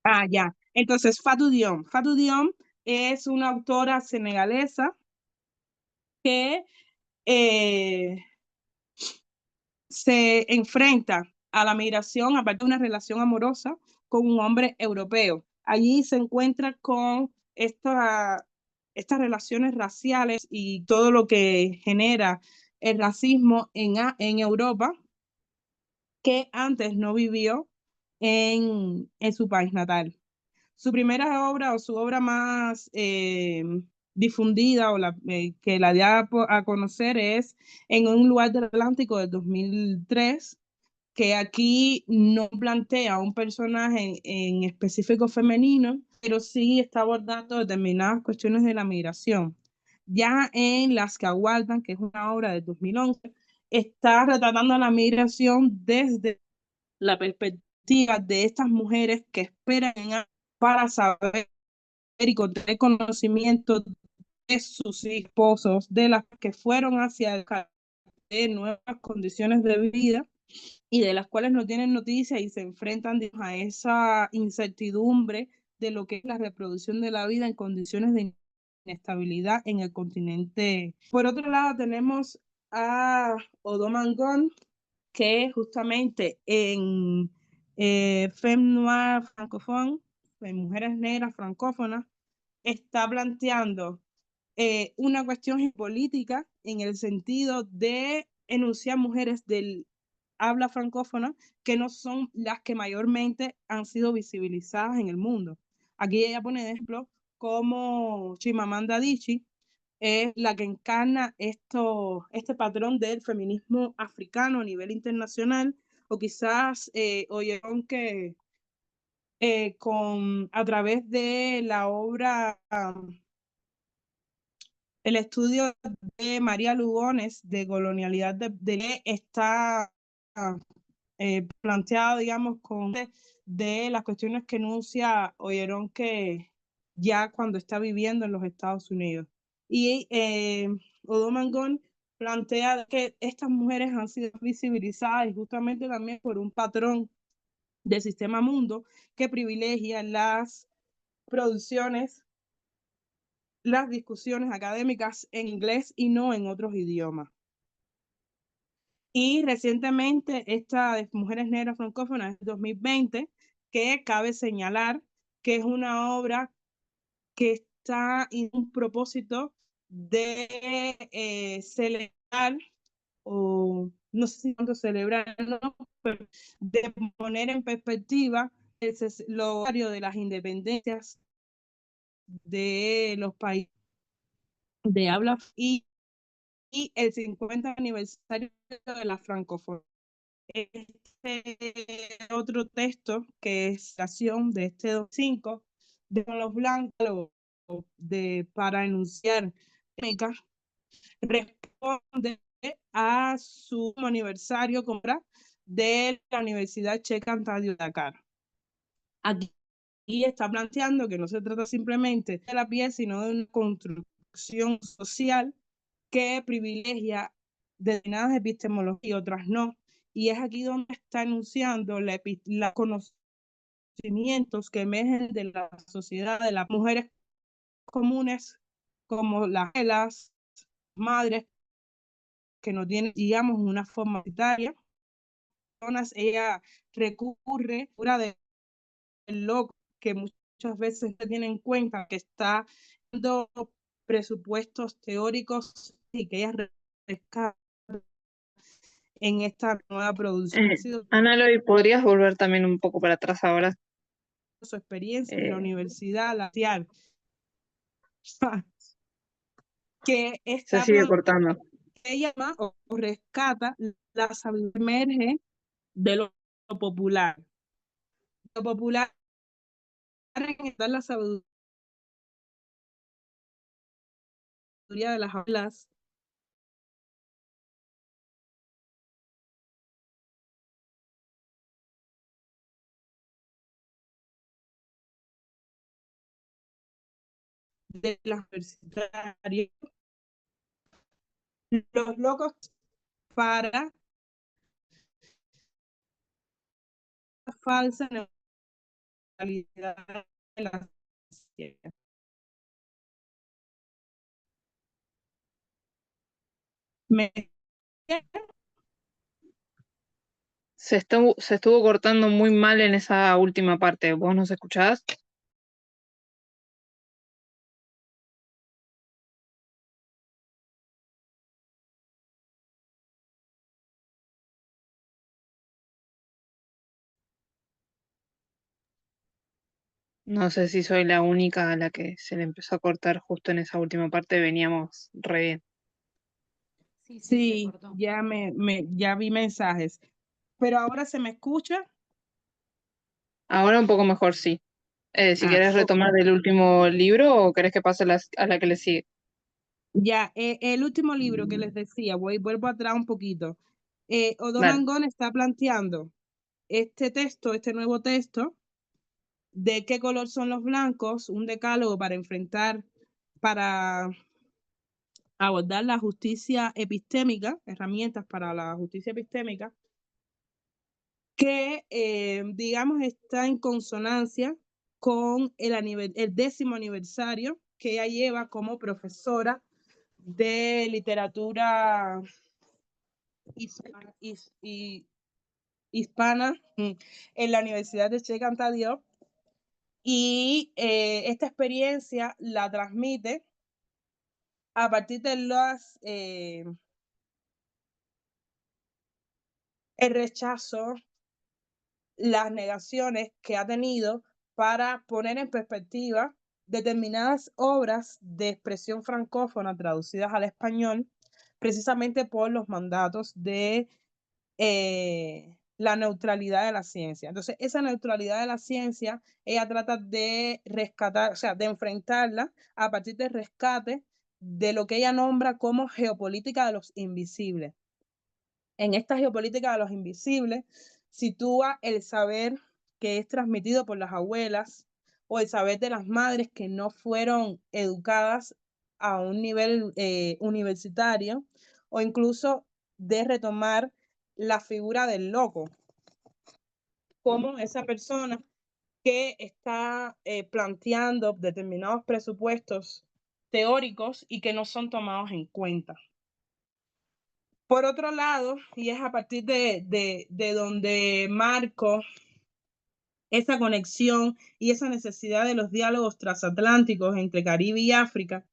Ah, ya. Entonces, Fatou Diom. Fatou Diom es una autora senegalesa que se enfrenta a la migración a partir de una relación amorosa con un hombre europeo. Allí se encuentra con estas relaciones raciales y todo lo que genera el racismo en Europa, que antes no vivió en su país natal. Su primera obra o su obra más difundida o que la dio a conocer es En un lugar del Atlántico del 2003, que aquí no plantea un personaje en específico femenino, pero sí está abordando determinadas cuestiones de la migración. Ya en Las que aguardan, que es una obra de 2011, está retratando la migración desde la perspectiva de estas mujeres que esperan para saber y tener conocimiento de sus esposos, de las que fueron hacia el de nuevas condiciones de vida y de las cuales no tienen noticias y se enfrentan a esa incertidumbre de lo que es la reproducción de la vida en condiciones de inestabilidad en el continente. Por otro lado, tenemos a Odo Mangon, que justamente en Femme Noire Francophone, en Mujeres Negras Francófonas, está planteando una cuestión política en el sentido de enunciar mujeres del habla francófona que no son las que mayormente han sido visibilizadas en el mundo. Aquí ella pone de ejemplo como Chimamanda Adichie es la que encarna este patrón del feminismo africano a nivel internacional, o quizás oyeron que a través de la obra, el estudio de María Lugones de colonialidad está planteado, digamos, de las cuestiones que enuncia oyeron que ya cuando está viviendo en los Estados Unidos. Y Odo Mangón plantea que estas mujeres han sido visibilizadas y justamente también por un patrón del sistema mundo que privilegia las producciones, las discusiones académicas en inglés y no en otros idiomas. Y recientemente esta de Mujeres Negras Francófonas 2020, que cabe señalar que es una obra que está en un propósito de celebrar, o no sé si tanto celebrar, ¿no? Pero de poner en perspectiva lo de las independencias de los países de habla y el 50 aniversario de la francofonía. Este otro texto que es de este 2005 de los blancos para enunciar responde a su aniversario de la Universidad Checa Anta de Dakar. Aquí está planteando que no se trata simplemente de la piel, sino de una construcción social que privilegia determinadas epistemologías y otras no. Y es aquí donde está enunciando los conocimientos que emergen de la sociedad de las mujeres comunes, como las madres que no tienen, digamos, una forma unitaria. Ella recurre a del loco que muchas veces se tiene en cuenta que está dando presupuestos teóricos y que ella rescata en esta nueva producción. Ana Loy, ¿podrías volver también un poco para atrás ahora? Su experiencia en la universidad, la que se sigue cortando. Ella o rescata la sabiduría emerge de lo popular. Lo popular en la sabiduría de las abuelas, de las universitarias, los locos para falsa neutralidad de la ciencia. Se estuvo cortando muy mal en esa última parte. ¿Vos nos escuchás? No sé si soy la única a la que se le empezó a cortar justo en esa última parte. Veníamos re bien. Sí, ya vi mensajes. Pero ahora se me escucha. Ahora un poco mejor, sí. Si quieres Ok. retomar del último libro o querés que pase a la que le sigue. Ya, el último libro que les decía, vuelvo atrás un poquito. Odo Dale. Mangón está planteando este nuevo texto, de qué color son los blancos, un decálogo para abordar la justicia epistémica, herramientas para la justicia epistémica, que digamos está en consonancia con el 10º aniversario que ella lleva como profesora de literatura hispana en la Universidad de Checa Anta Diop, y esta experiencia la transmite a partir de el rechazo, las negaciones que ha tenido para poner en perspectiva determinadas obras de expresión francófona traducidas al español, precisamente por los mandatos de la neutralidad de la ciencia. Entonces, esa neutralidad de la ciencia, ella trata de rescatar, o sea, de enfrentarla a partir del rescate de lo que ella nombra como geopolítica de los invisibles. En esta geopolítica de los invisibles, sitúa el saber que es transmitido por las abuelas o el saber de las madres que no fueron educadas a un nivel universitario, o incluso de retomar la figura del loco como esa persona que está planteando determinados presupuestos teóricos y que no son tomados en cuenta. Por otro lado, y es a partir de donde marco esa conexión y esa necesidad de los diálogos transatlánticos entre Caribe y África,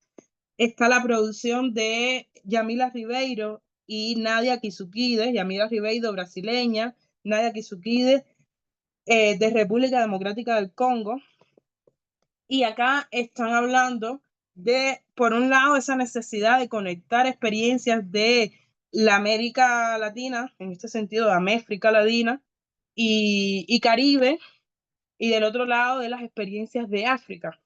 está la producción de Yamila Ribeiro y Nadia Kizukide. Yamila Ribeiro, brasileña, Nadia Kizukide, de República Democrática del Congo. Y acá están hablando de, por un lado, esa necesidad de conectar experiencias de la América Latina, en este sentido, de América Latina y Caribe, y del otro lado, de las experiencias de África.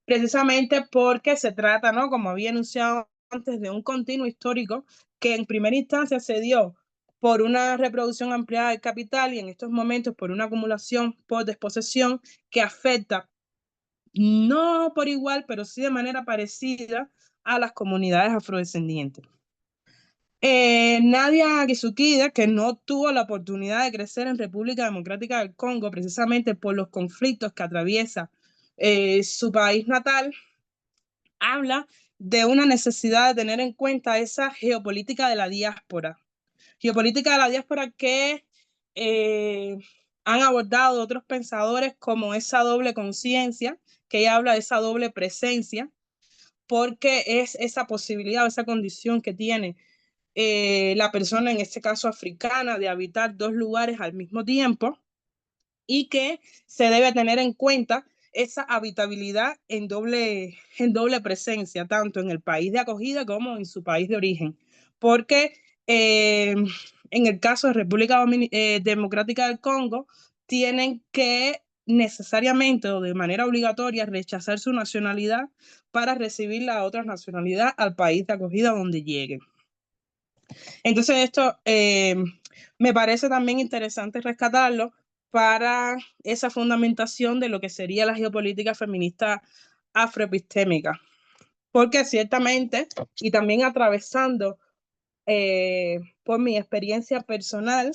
Precisamente porque se trata, ¿no?, como había anunciado antes, de un continuo histórico que en primera instancia se dio por una reproducción ampliada del capital y en estos momentos por una acumulación por desposesión que afecta no por igual, pero sí de manera parecida a las comunidades afrodescendientes. Nadia Kizukide, que no tuvo la oportunidad de crecer en República Democrática del Congo precisamente por los conflictos que atraviesa su país natal, habla de una necesidad de tener en cuenta esa geopolítica de la diáspora. Geopolítica de la diáspora que han abordado otros pensadores como esa doble conciencia, que ella habla de esa doble presencia, porque es esa posibilidad o esa condición que tiene la persona, en este caso africana, de habitar dos lugares al mismo tiempo y que se debe tener en cuenta esa habitabilidad en doble presencia, tanto en el país de acogida como en su país de origen. Porque en el caso de República Democrática del Congo, tienen que necesariamente o de manera obligatoria rechazar su nacionalidad para recibir la otra nacionalidad al país de acogida donde lleguen. Entonces esto me parece también interesante rescatarlo para esa fundamentación de lo que sería la geopolítica feminista afroepistémica. Porque ciertamente, y también atravesando por mi experiencia personal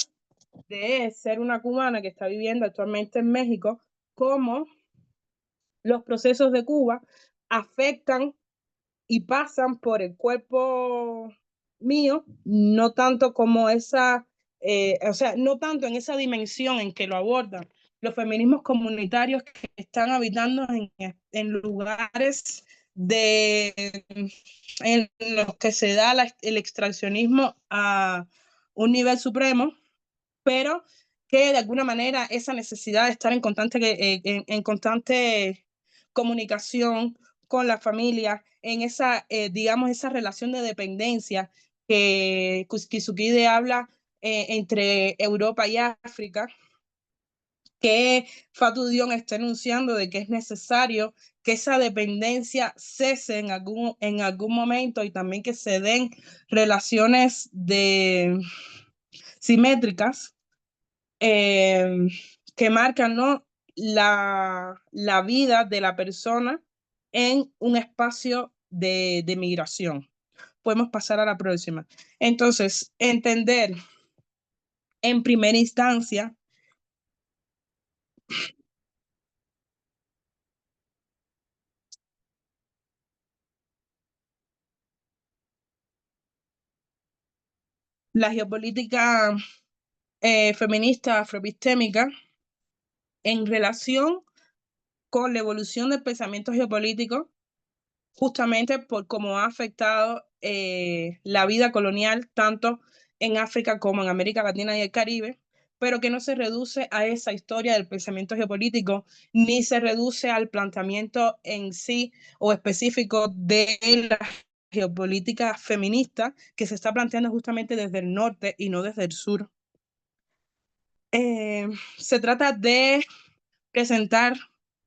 de ser una cubana que está viviendo actualmente en México, cómo los procesos de Cuba afectan y pasan por el cuerpo mío, no tanto como esa, o sea, no tanto en esa dimensión en que lo abordan los feminismos comunitarios que están habitando en lugares en los que se da el extraccionismo a un nivel supremo, pero que de alguna manera esa necesidad de estar en constante comunicación con la familia, en esa, digamos, esa relación de dependencia que Kizukide habla entre Europa y África, que Fatou Diom está enunciando de que es necesario que esa dependencia cese en algún momento y también que se den relaciones simétricas que marcan, ¿no?, la vida de la persona en un espacio de migración. Podemos pasar a la próxima. Entonces, entender en primera instancia la geopolítica feminista afroepistémica en relación con la evolución del pensamiento geopolítico, justamente por cómo ha afectado la vida colonial, tanto en África como en América Latina y el Caribe, pero que no se reduce a esa historia del pensamiento geopolítico, ni se reduce al planteamiento en sí o específico de la geopolítica feminista que se está planteando justamente desde el norte y no desde el sur. Se trata de presentar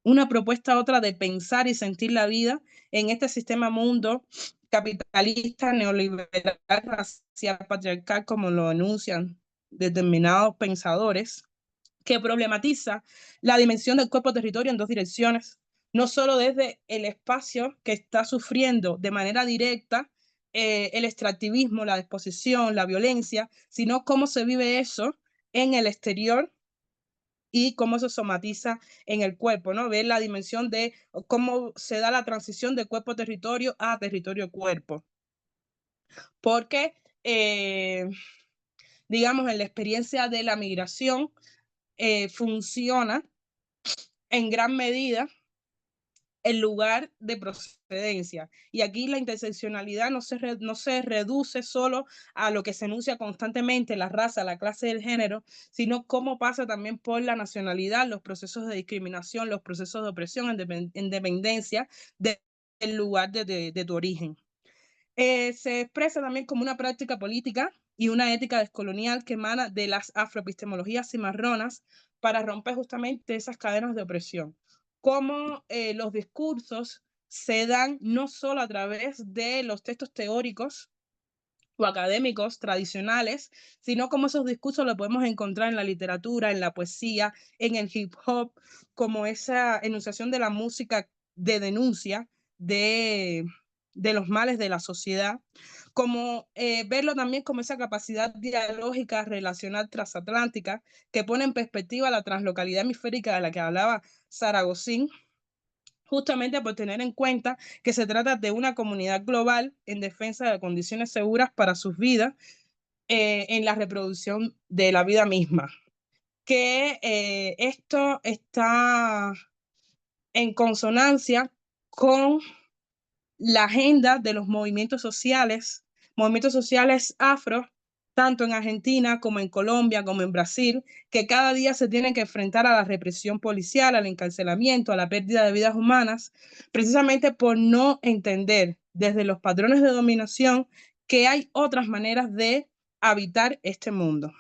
una propuesta otra de pensar y sentir la vida en este sistema mundo capitalista, neoliberal, racial, patriarcal, como lo enuncian determinados pensadores, que problematiza la dimensión del cuerpo-territorio en dos direcciones, no solo desde el espacio que está sufriendo de manera directa el extractivismo, la desposesión, la violencia, sino cómo se vive eso en el exterior y cómo se somatiza en el cuerpo, ¿no? Ver la dimensión de cómo se da la transición de cuerpo-territorio a territorio-cuerpo. Porque, digamos, en la experiencia de la migración funciona en gran medida el lugar de procedencia. Y aquí la interseccionalidad no se reduce solo a lo que se enuncia constantemente, la raza, la clase del género, sino cómo pasa también por la nacionalidad, los procesos de discriminación, los procesos de opresión en dependencia del lugar de tu origen. Se expresa también como una práctica política y una ética descolonial que emana de las afroepistemologías cimarronas para romper justamente esas cadenas de opresión. Cómo los discursos se dan no solo a través de los textos teóricos o académicos tradicionales, sino como esos discursos los podemos encontrar en la literatura, en la poesía, en el hip hop, como esa enunciación de la música de denuncia de los males de la sociedad, como verlo también como esa capacidad dialógica relacional transatlántica que pone en perspectiva la translocalidad hemisférica de la que hablaba Saragosín, justamente por tener en cuenta que se trata de una comunidad global en defensa de condiciones seguras para sus vidas en la reproducción de la vida misma. Que esto está en consonancia con la agenda de los movimientos sociales afro, tanto en Argentina como en Colombia, como en Brasil, que cada día se tienen que enfrentar a la represión policial, al encarcelamiento, a la pérdida de vidas humanas, precisamente por no entender desde los patrones de dominación que hay otras maneras de habitar este mundo.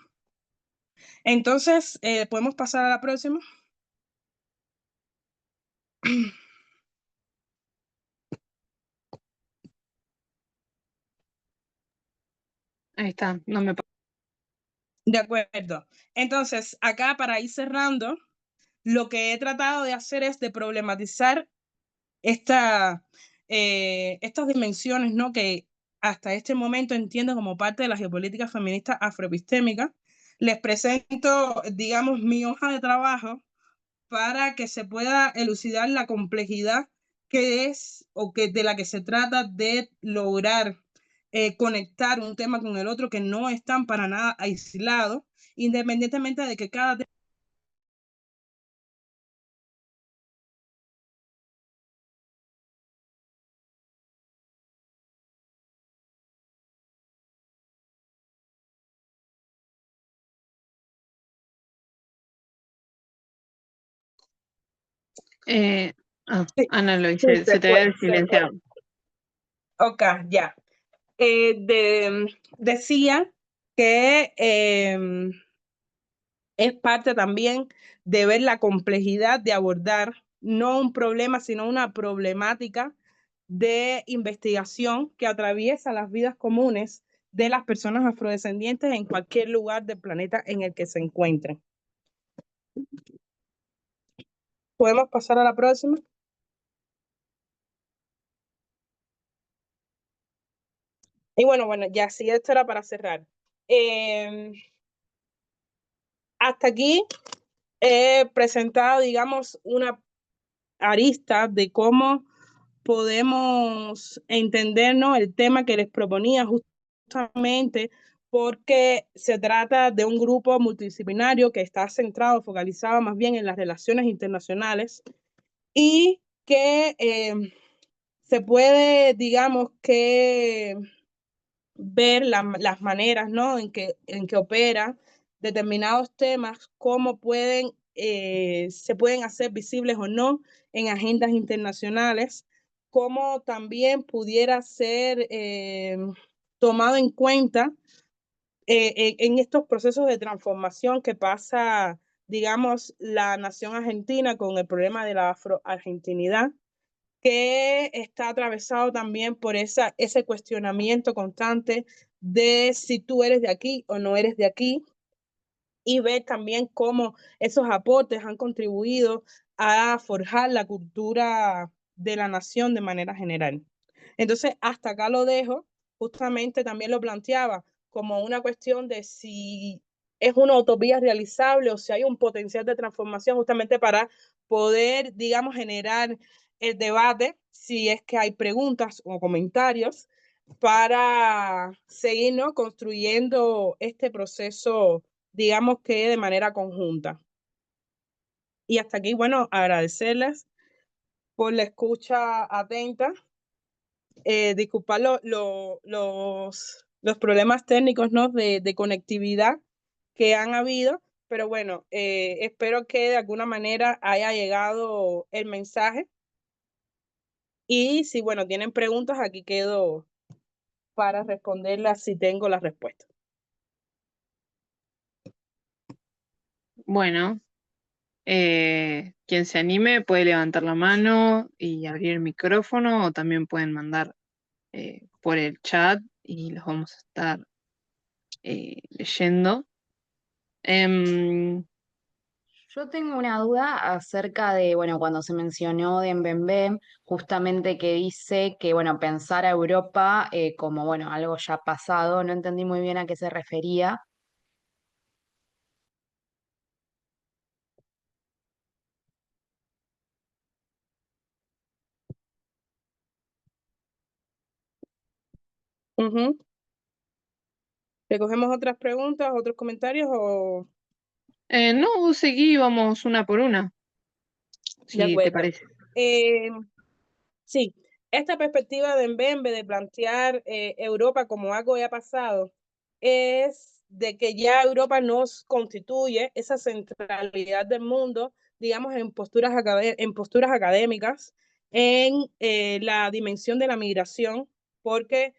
Entonces, ¿podemos pasar a la próxima? Ahí está, no me... De acuerdo. Entonces, acá para ir cerrando, lo que he tratado de hacer es de problematizar estas dimensiones, ¿no? Que hasta este momento entiendo como parte de la geopolítica feminista afroepistémica. Les presento, digamos, mi hoja de trabajo para que se pueda elucidar la complejidad que es o que de la que se trata de lograr conectar un tema con el otro que no están para nada aislados, independientemente de que cada Ana Loy, sí, se te había silenciado. Ok, ya. Decía que es parte también de ver la complejidad de abordar no un problema, sino una problemática de investigación que atraviesa las vidas comunes de las personas afrodescendientes en cualquier lugar del planeta en el que se encuentren. ¿Podemos pasar a la próxima? Y bueno, ya sí, esto era para cerrar. Hasta aquí he presentado, digamos, una arista de cómo podemos entendernos el tema que les proponía justamente porque se trata de un grupo multidisciplinario que está centrado, focalizado más bien en las relaciones internacionales y que se puede, digamos que ver las maneras, ¿no?, en que operan determinados temas, cómo se pueden hacer visibles o no en agendas internacionales, cómo también pudiera ser tomado en cuenta en estos procesos de transformación que pasa, digamos, la nación argentina con el problema de la afroargentinidad, que está atravesado también por ese cuestionamiento constante de si tú eres de aquí o no eres de aquí, y ver también cómo esos aportes han contribuido a forjar la cultura de la nación de manera general. Entonces, hasta acá lo dejo. Justamente también lo planteaba como una cuestión de si es una utopía realizable o si hay un potencial de transformación, justamente para poder, digamos, generar el debate, si es que hay preguntas o comentarios, para seguir, ¿no?, construyendo este proceso, digamos que de manera conjunta. Y hasta aquí, bueno, agradecerles por la escucha atenta, disculpar los problemas técnicos, ¿no?, de conectividad que han habido, pero bueno, espero que de alguna manera haya llegado el mensaje. Y si, bueno, tienen preguntas, aquí quedo para responderlas si tengo la respuesta. Bueno, quien se anime puede levantar la mano y abrir el micrófono, o también pueden mandar por el chat y los vamos a estar leyendo. Yo tengo una duda acerca de, bueno, cuando se mencionó de Mbembe, justamente que dice que, bueno, pensar a Europa como, bueno, algo ya pasado, no entendí muy bien a qué se refería. Uh-huh. ¿Recogemos otras preguntas, otros comentarios o...? No, seguí, vamos una por una, De si te acuerdo. parece. Sí, esta perspectiva de Mbembe de plantear Europa como algo ya pasado es de que ya Europa nos constituye esa centralidad del mundo, digamos, en posturas académicas, en la dimensión de la migración, porque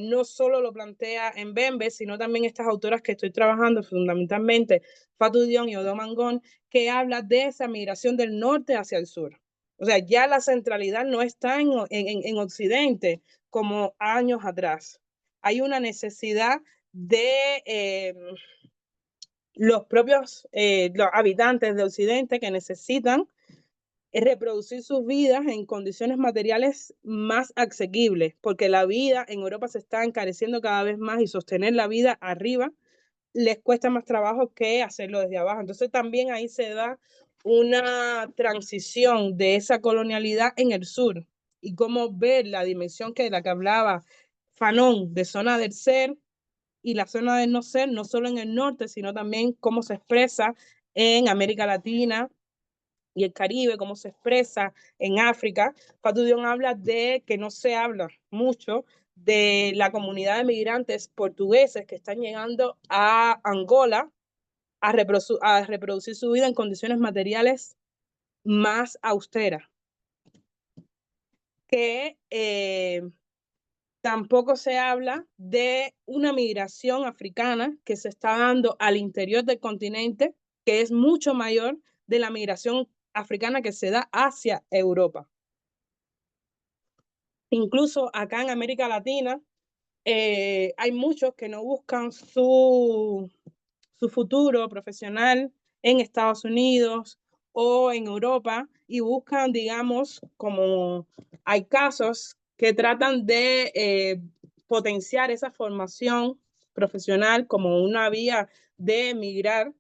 no solo lo plantea Mbembe, sino también estas autoras que estoy trabajando, fundamentalmente Fatou Dione y Odo Mangón, que habla de esa migración del norte hacia el sur. O sea, ya la centralidad no está en Occidente como años atrás. Hay una necesidad de los propios los habitantes de Occidente que necesitan reproducir sus vidas en condiciones materiales más asequibles, porque la vida en Europa se está encareciendo cada vez más y sostener la vida arriba les cuesta más trabajo que hacerlo desde abajo. Entonces también ahí se da una transición de esa colonialidad en el sur y cómo ver la dimensión de la que hablaba Fanon de zona del ser y la zona del no ser, no solo en el norte, sino también cómo se expresa en América Latina y el Caribe, cómo se expresa en África. Fatou Dione habla de que no se habla mucho de la comunidad de migrantes portugueses que están llegando a Angola a reproducir su vida en condiciones materiales más austeras. Que tampoco se habla de una migración africana que se está dando al interior del continente, que es mucho mayor de la migración africana que se da hacia Europa. Incluso acá en América Latina hay muchos que no buscan su futuro profesional en Estados Unidos o en Europa y buscan, digamos, como hay casos que tratan de potenciar esa formación profesional como una vía de emigrar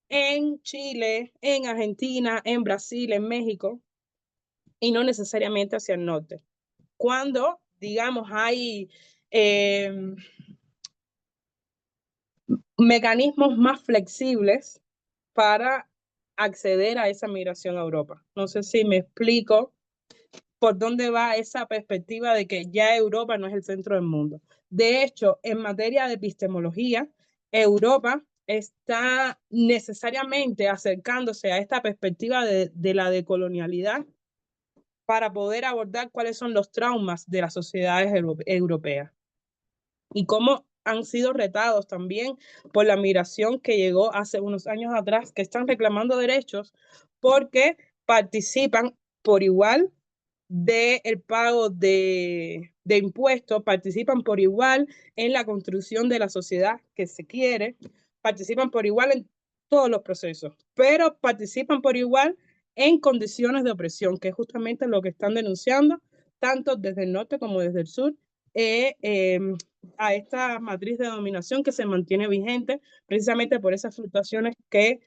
en Chile, en Argentina, en Brasil, en México, y no necesariamente hacia el norte. Cuando, digamos, hay mecanismos más flexibles para acceder a esa migración a Europa. No sé si me explico, por dónde va esa perspectiva de que ya Europa no es el centro del mundo. De hecho, en materia de epistemología, Europa está necesariamente acercándose a esta perspectiva de la decolonialidad para poder abordar cuáles son los traumas de las sociedades europeas y cómo han sido retados también por la migración que llegó hace unos años atrás, que están reclamando derechos porque participan por igual del pago de impuestos, participan por igual en la construcción de la sociedad que se quiere, participan por igual en todos los procesos, pero participan por igual en condiciones de opresión, que es justamente lo que están denunciando, tanto desde el norte como desde el sur, a esta matriz de dominación que se mantiene vigente precisamente por esas fluctuaciones que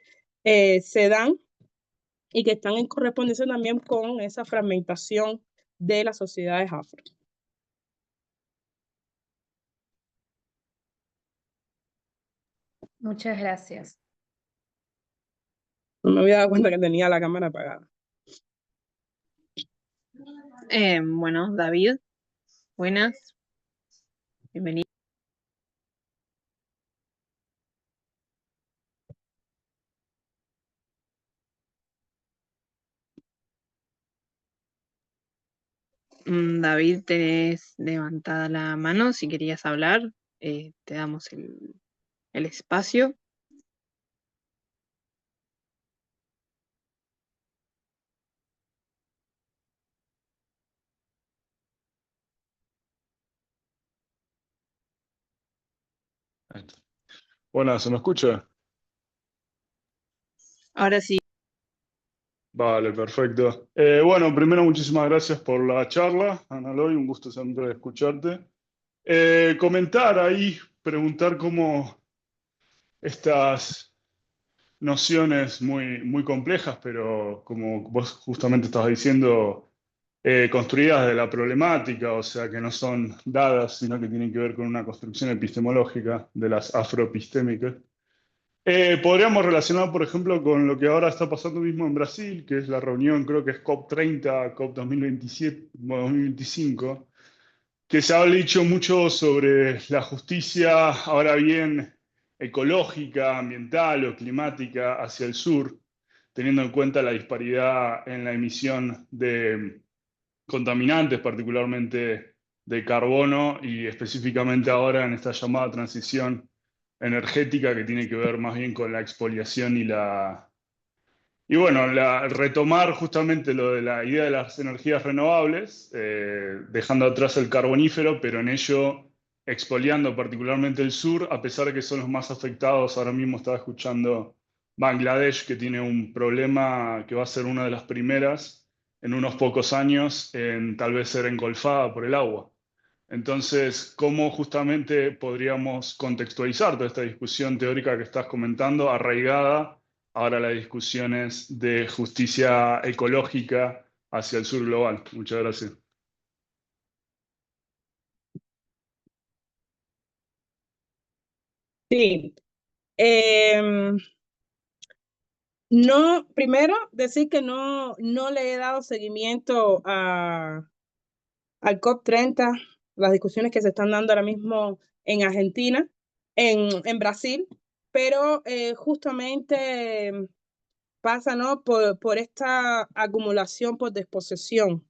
se dan y que están en correspondencia también con esa fragmentación de las sociedades afro. Muchas gracias. No me había dado cuenta que tenía la cámara apagada. Bueno, David, buenas, bienvenido. David, tenés levantada la mano, si querías hablar, te damos el espacio. Buenas, ¿se me escucha? Ahora sí. Vale, perfecto. Bueno, primero muchísimas gracias por la charla, Ana Loy, un gusto siempre escucharte. Comentar ahí, preguntar cómo estas nociones muy complejas, pero como vos justamente estabas diciendo, construidas de la problemática, o sea, que no son dadas, sino que tienen que ver con una construcción epistemológica de las afroepistémicas. Podríamos relacionar, por ejemplo, con lo que ahora está pasando mismo en Brasil, que es la reunión, creo que es COP30, COP 2027, 2025, que se ha dicho mucho sobre la justicia, ahora bien, ecológica, ambiental o climática hacia el sur, teniendo en cuenta la disparidad en la emisión de contaminantes, particularmente de carbono, y específicamente ahora en esta llamada transición energética que tiene que ver más bien con la expoliación y bueno, retomar justamente lo de la idea de las energías renovables, dejando atrás el carbonífero, pero en ello expoliando particularmente el sur, a pesar de que son los más afectados. Ahora mismo estaba escuchando Bangladesh, que tiene un problema que va a ser una de las primeras en unos pocos años en tal vez ser engolfada por el agua. Entonces, ¿cómo justamente podríamos contextualizar toda esta discusión teórica que estás comentando, arraigada ahora a las discusiones de justicia ecológica hacia el sur global? Muchas gracias. Sí. No, primero decir que no le he dado seguimiento al COP30, las discusiones que se están dando ahora mismo en Argentina, en Brasil, pero justamente pasa, ¿no?, por esta acumulación por desposesión.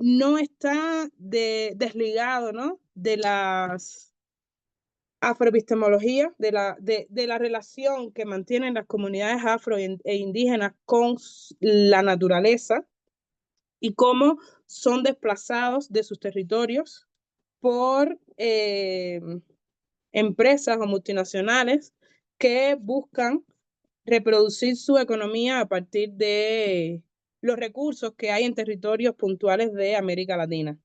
No está desligado, ¿no?, de las afroepistemología, de la relación que mantienen las comunidades afro e indígenas con la naturaleza y cómo son desplazados de sus territorios por empresas o multinacionales que buscan reproducir su economía a partir de los recursos que hay en territorios puntuales de América Latina.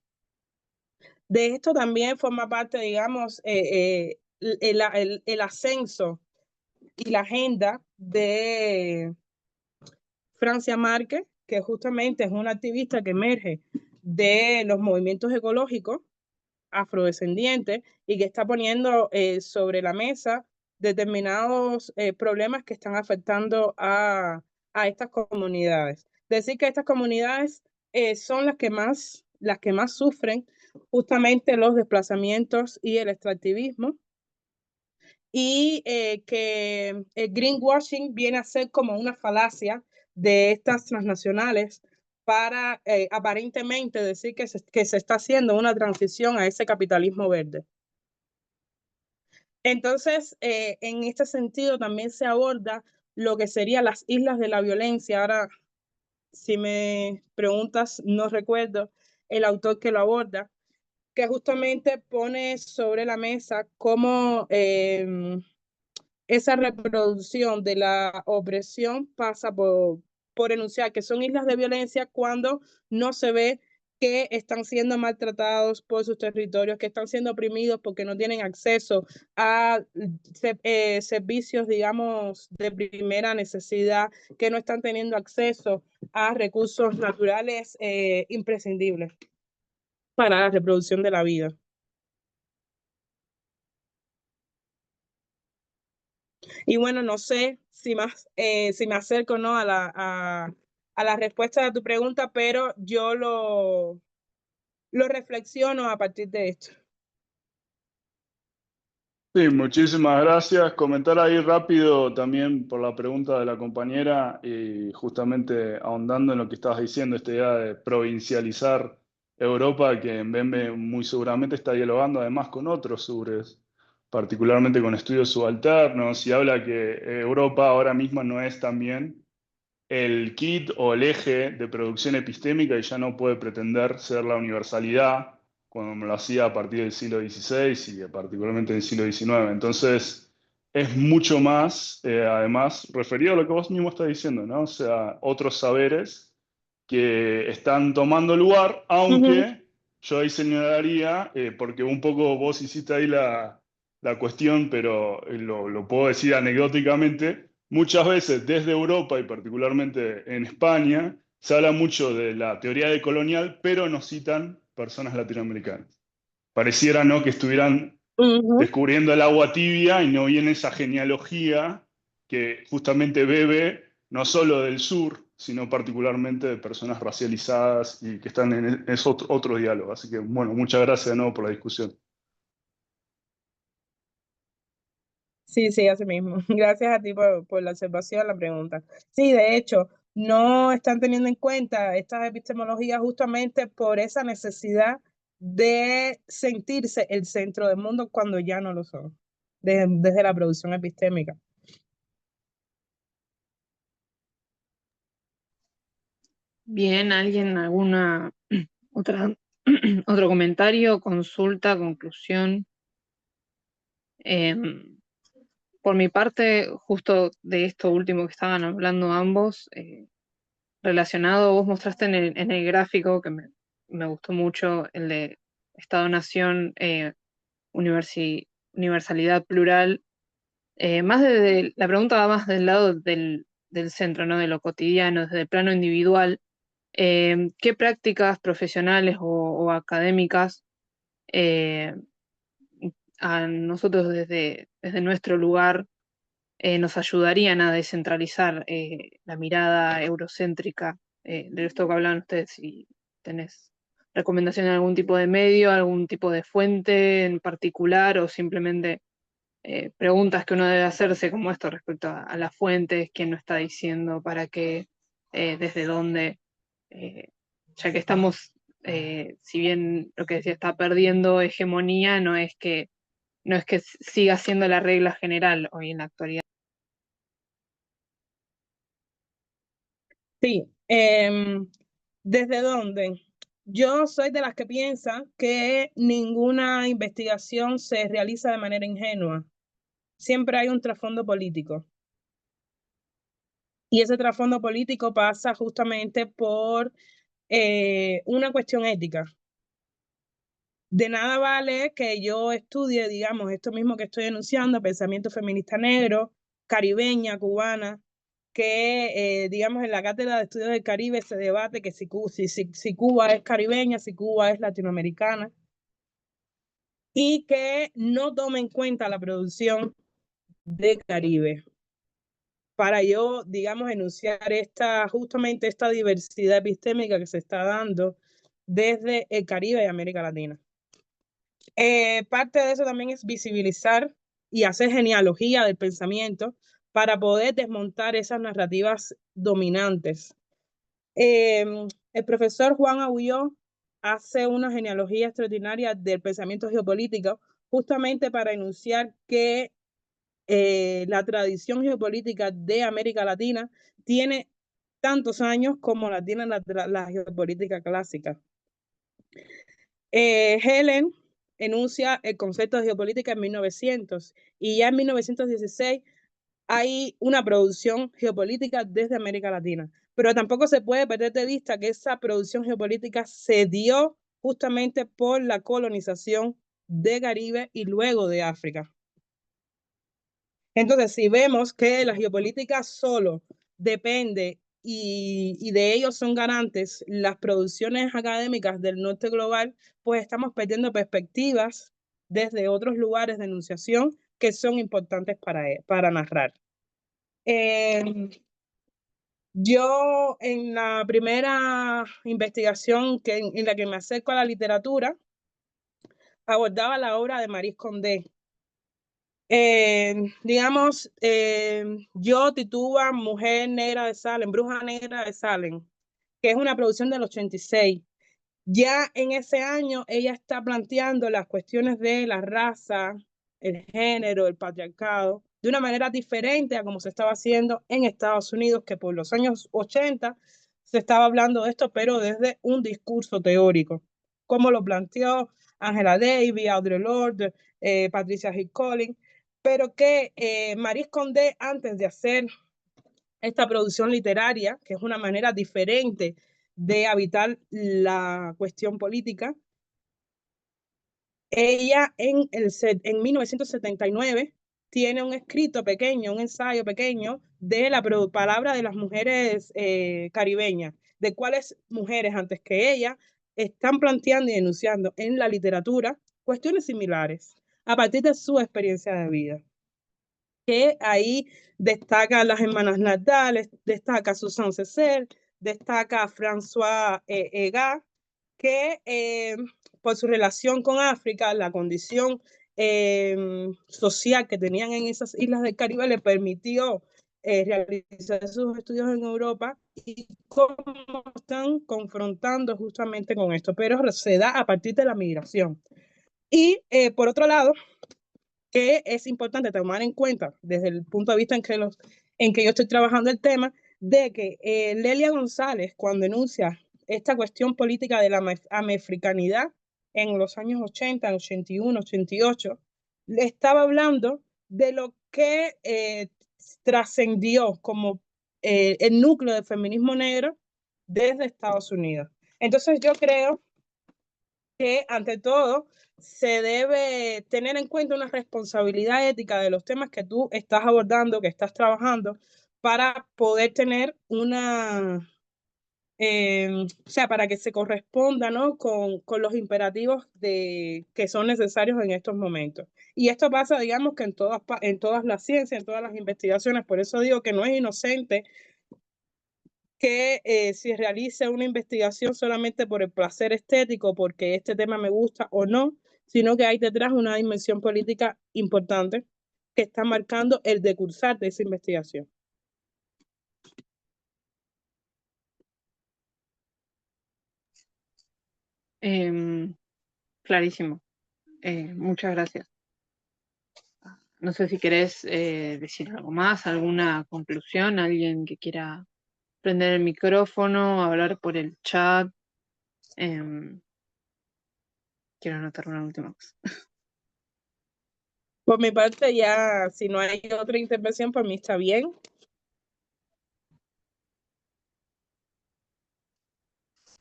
De esto también forma parte, digamos, el ascenso y la agenda de Francia Márquez, que justamente es una activista que emerge de los movimientos ecológicos afrodescendientes y que está poniendo sobre la mesa determinados problemas que están afectando a estas comunidades. decir que estas comunidades son las que más sufren justamente los desplazamientos y el extractivismo, y que el greenwashing viene a ser como una falacia de estas transnacionales para aparentemente decir que se está haciendo una transición a ese capitalismo verde. Entonces, en este sentido también se aborda lo que serían las islas de la violencia. Ahora, si me preguntas, no recuerdo el autor que lo aborda, que justamente pone sobre la mesa cómo esa reproducción de la opresión pasa por enunciar que son islas de violencia cuando no se ve que están siendo maltratados por sus territorios, que están siendo oprimidos porque no tienen acceso a servicios, digamos, de primera necesidad, que no están teniendo acceso a recursos naturales imprescindibles para la reproducción de la vida. Y bueno, no sé si me acerco, ¿no?, a la respuesta de tu pregunta, pero yo lo reflexiono a partir de esto. Sí, muchísimas gracias. Comentar ahí rápido también por la pregunta de la compañera y justamente ahondando en lo que estabas diciendo, esta idea de provincializar Europa, que Mbembe muy seguramente está dialogando además con otros sures, particularmente con estudios subalternos, y habla que Europa ahora mismo no es también el kit o el eje de producción epistémica y ya no puede pretender ser la universalidad, como lo hacía a partir del siglo XVI y particularmente del siglo XIX. Entonces, es mucho más, además, referido a lo que vos mismo estás diciendo, ¿no? O sea, otros saberes que están tomando lugar, aunque yo ahí señalaría, porque un poco vos hiciste ahí la cuestión, pero lo puedo decir anecdóticamente, muchas veces desde Europa y particularmente en España, se habla mucho de la teoría decolonial, pero no citan personas latinoamericanas. Pareciera, ¿no?, que estuvieran descubriendo el agua tibia y no viene esa genealogía que justamente bebe no solo del sur, sino particularmente de personas racializadas y que están en esos otros diálogos. Así que, bueno, muchas gracias de nuevo por la discusión. Sí, así mismo. Gracias a ti por la observación, la pregunta. Sí, de hecho, no están teniendo en cuenta estas epistemologías justamente por esa necesidad de sentirse el centro del mundo cuando ya no lo son, desde la producción epistémica. Bien, ¿alguien alguna otro comentario, consulta, conclusión? Por mi parte, justo de esto último que estaban hablando ambos, relacionado, vos mostraste en el gráfico que me gustó mucho, el de Estado-Nación, universalidad plural. Más desde, la pregunta va más del lado del centro, ¿no? De lo cotidiano, desde el plano individual. ¿Qué prácticas profesionales o académicas a nosotros desde nuestro lugar nos ayudarían a descentralizar la mirada eurocéntrica de esto que hablan ustedes? Si tenés recomendación de algún tipo de medio, algún tipo de fuente en particular, o simplemente preguntas que uno debe hacerse como esto respecto a las fuentes, quién lo está diciendo, para qué, desde dónde, ya que estamos, si bien lo que decía está perdiendo hegemonía, no es que siga siendo la regla general hoy en la actualidad. Sí, ¿desde dónde? Yo soy de las que piensa que ninguna investigación se realiza de manera ingenua. Siempre hay un trasfondo político. Y ese trasfondo político pasa justamente por una cuestión ética. De nada vale que yo estudie, digamos, esto mismo que estoy enunciando, pensamiento feminista negro, caribeña, cubana, que, digamos, en la Cátedra de Estudios del Caribe se debate que si Cuba es caribeña, si Cuba es latinoamericana, y que no tome en cuenta la producción del Caribe para yo, digamos, enunciar justamente esta diversidad epistémica que se está dando desde el Caribe y América Latina. Parte de eso también es visibilizar y hacer genealogía del pensamiento para poder desmontar esas narrativas dominantes. El profesor Juan Agulló hace una genealogía extraordinaria del pensamiento geopolítico justamente para enunciar que la tradición geopolítica de América Latina tiene tantos años como la tiene la geopolítica clásica. Helen enuncia el concepto de geopolítica en 1900 y ya en 1916 hay una producción geopolítica desde América Latina. Pero tampoco se puede perder de vista que esa producción geopolítica se dio justamente por la colonización de Caribe y luego de África. Entonces, si vemos que la geopolítica solo depende y de ellos son garantes las producciones académicas del norte global, pues estamos perdiendo perspectivas desde otros lugares de enunciación que son importantes para narrar. Yo en la primera investigación en la que me acerco a la literatura, abordaba la obra de Maryse Condé. Digamos, yo titúa Mujer Negra de Salem, Bruja Negra de Salem, que es una producción del 86. Ya en ese año ella está planteando las cuestiones de la raza, el género, el patriarcado, de una manera diferente a como se estaba haciendo en Estados Unidos, que por los años 80 se estaba hablando de esto, pero desde un discurso teórico, como lo planteó Angela Davis, Audre Lorde, Patricia Hill Collins, pero que Maryse Condé, antes de hacer esta producción literaria, que es una manera diferente de habitar la cuestión política, ella en 1979 tiene un escrito pequeño, un ensayo pequeño de la palabra de las mujeres caribeñas, de cuáles mujeres antes que ella están planteando y denunciando en la literatura cuestiones similares a partir de su experiencia de vida. Que ahí destaca las hermanas Natales, destaca Susan Césaire, destaca François Egat, que por su relación con África, la condición social que tenían en esas islas del Caribe le permitió realizar sus estudios en Europa y cómo están confrontando justamente con esto, pero se da a partir de la migración. Y por otro lado, que es importante tomar en cuenta desde el punto de vista en que yo estoy trabajando el tema, de que Lelia González, cuando enuncia esta cuestión política de la americanidad en los años 80, 81, 88, le estaba hablando de lo que trascendió como el núcleo del feminismo negro desde Estados Unidos. Entonces yo creo que ante todo se debe tener en cuenta una responsabilidad ética de los temas que tú estás abordando, que estás trabajando, para poder tener o sea, para que se corresponda, ¿no? con los imperativos que son necesarios en estos momentos. Y esto pasa, digamos, que en todas las ciencias, en todas las investigaciones, por eso digo que no es inocente que si realice una investigación solamente por el placer estético, porque este tema me gusta o no, sino que hay detrás una dimensión política importante que está marcando el decursar de esa investigación. Clarísimo. Muchas gracias. No sé si querés decir algo más, alguna conclusión, alguien que quiera prender el micrófono, hablar por el chat. Quiero anotar una última cosa. Por mi parte, ya si no hay otra intervención, por mí está bien.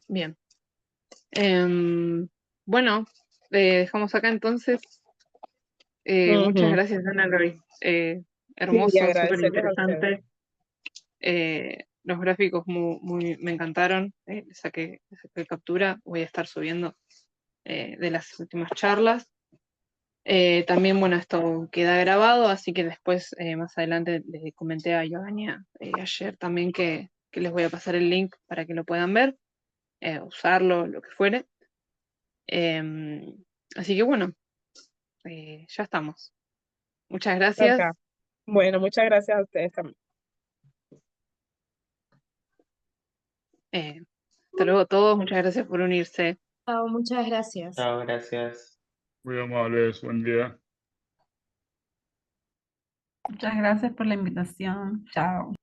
Bien. Bueno, dejamos acá entonces. Muchas gracias, Ana Loy. Hermoso, Sí, súper agradecerles a ustedes. interesante. Los gráficos me encantaron. Le saqué captura. Voy a estar subiendo de las últimas charlas. También, bueno, esto queda grabado, así que después, más adelante, les comenté a Giovanni ayer también que les voy a pasar el link para que lo puedan ver, usarlo, lo que fuere. Así que bueno, ya estamos. Muchas gracias. Acá. Bueno, muchas gracias a ustedes también. Hasta luego a todos, muchas gracias por unirse. Chao, muchas gracias. Chao, gracias. Muy amables, buen día. Muchas gracias por la invitación. Chao.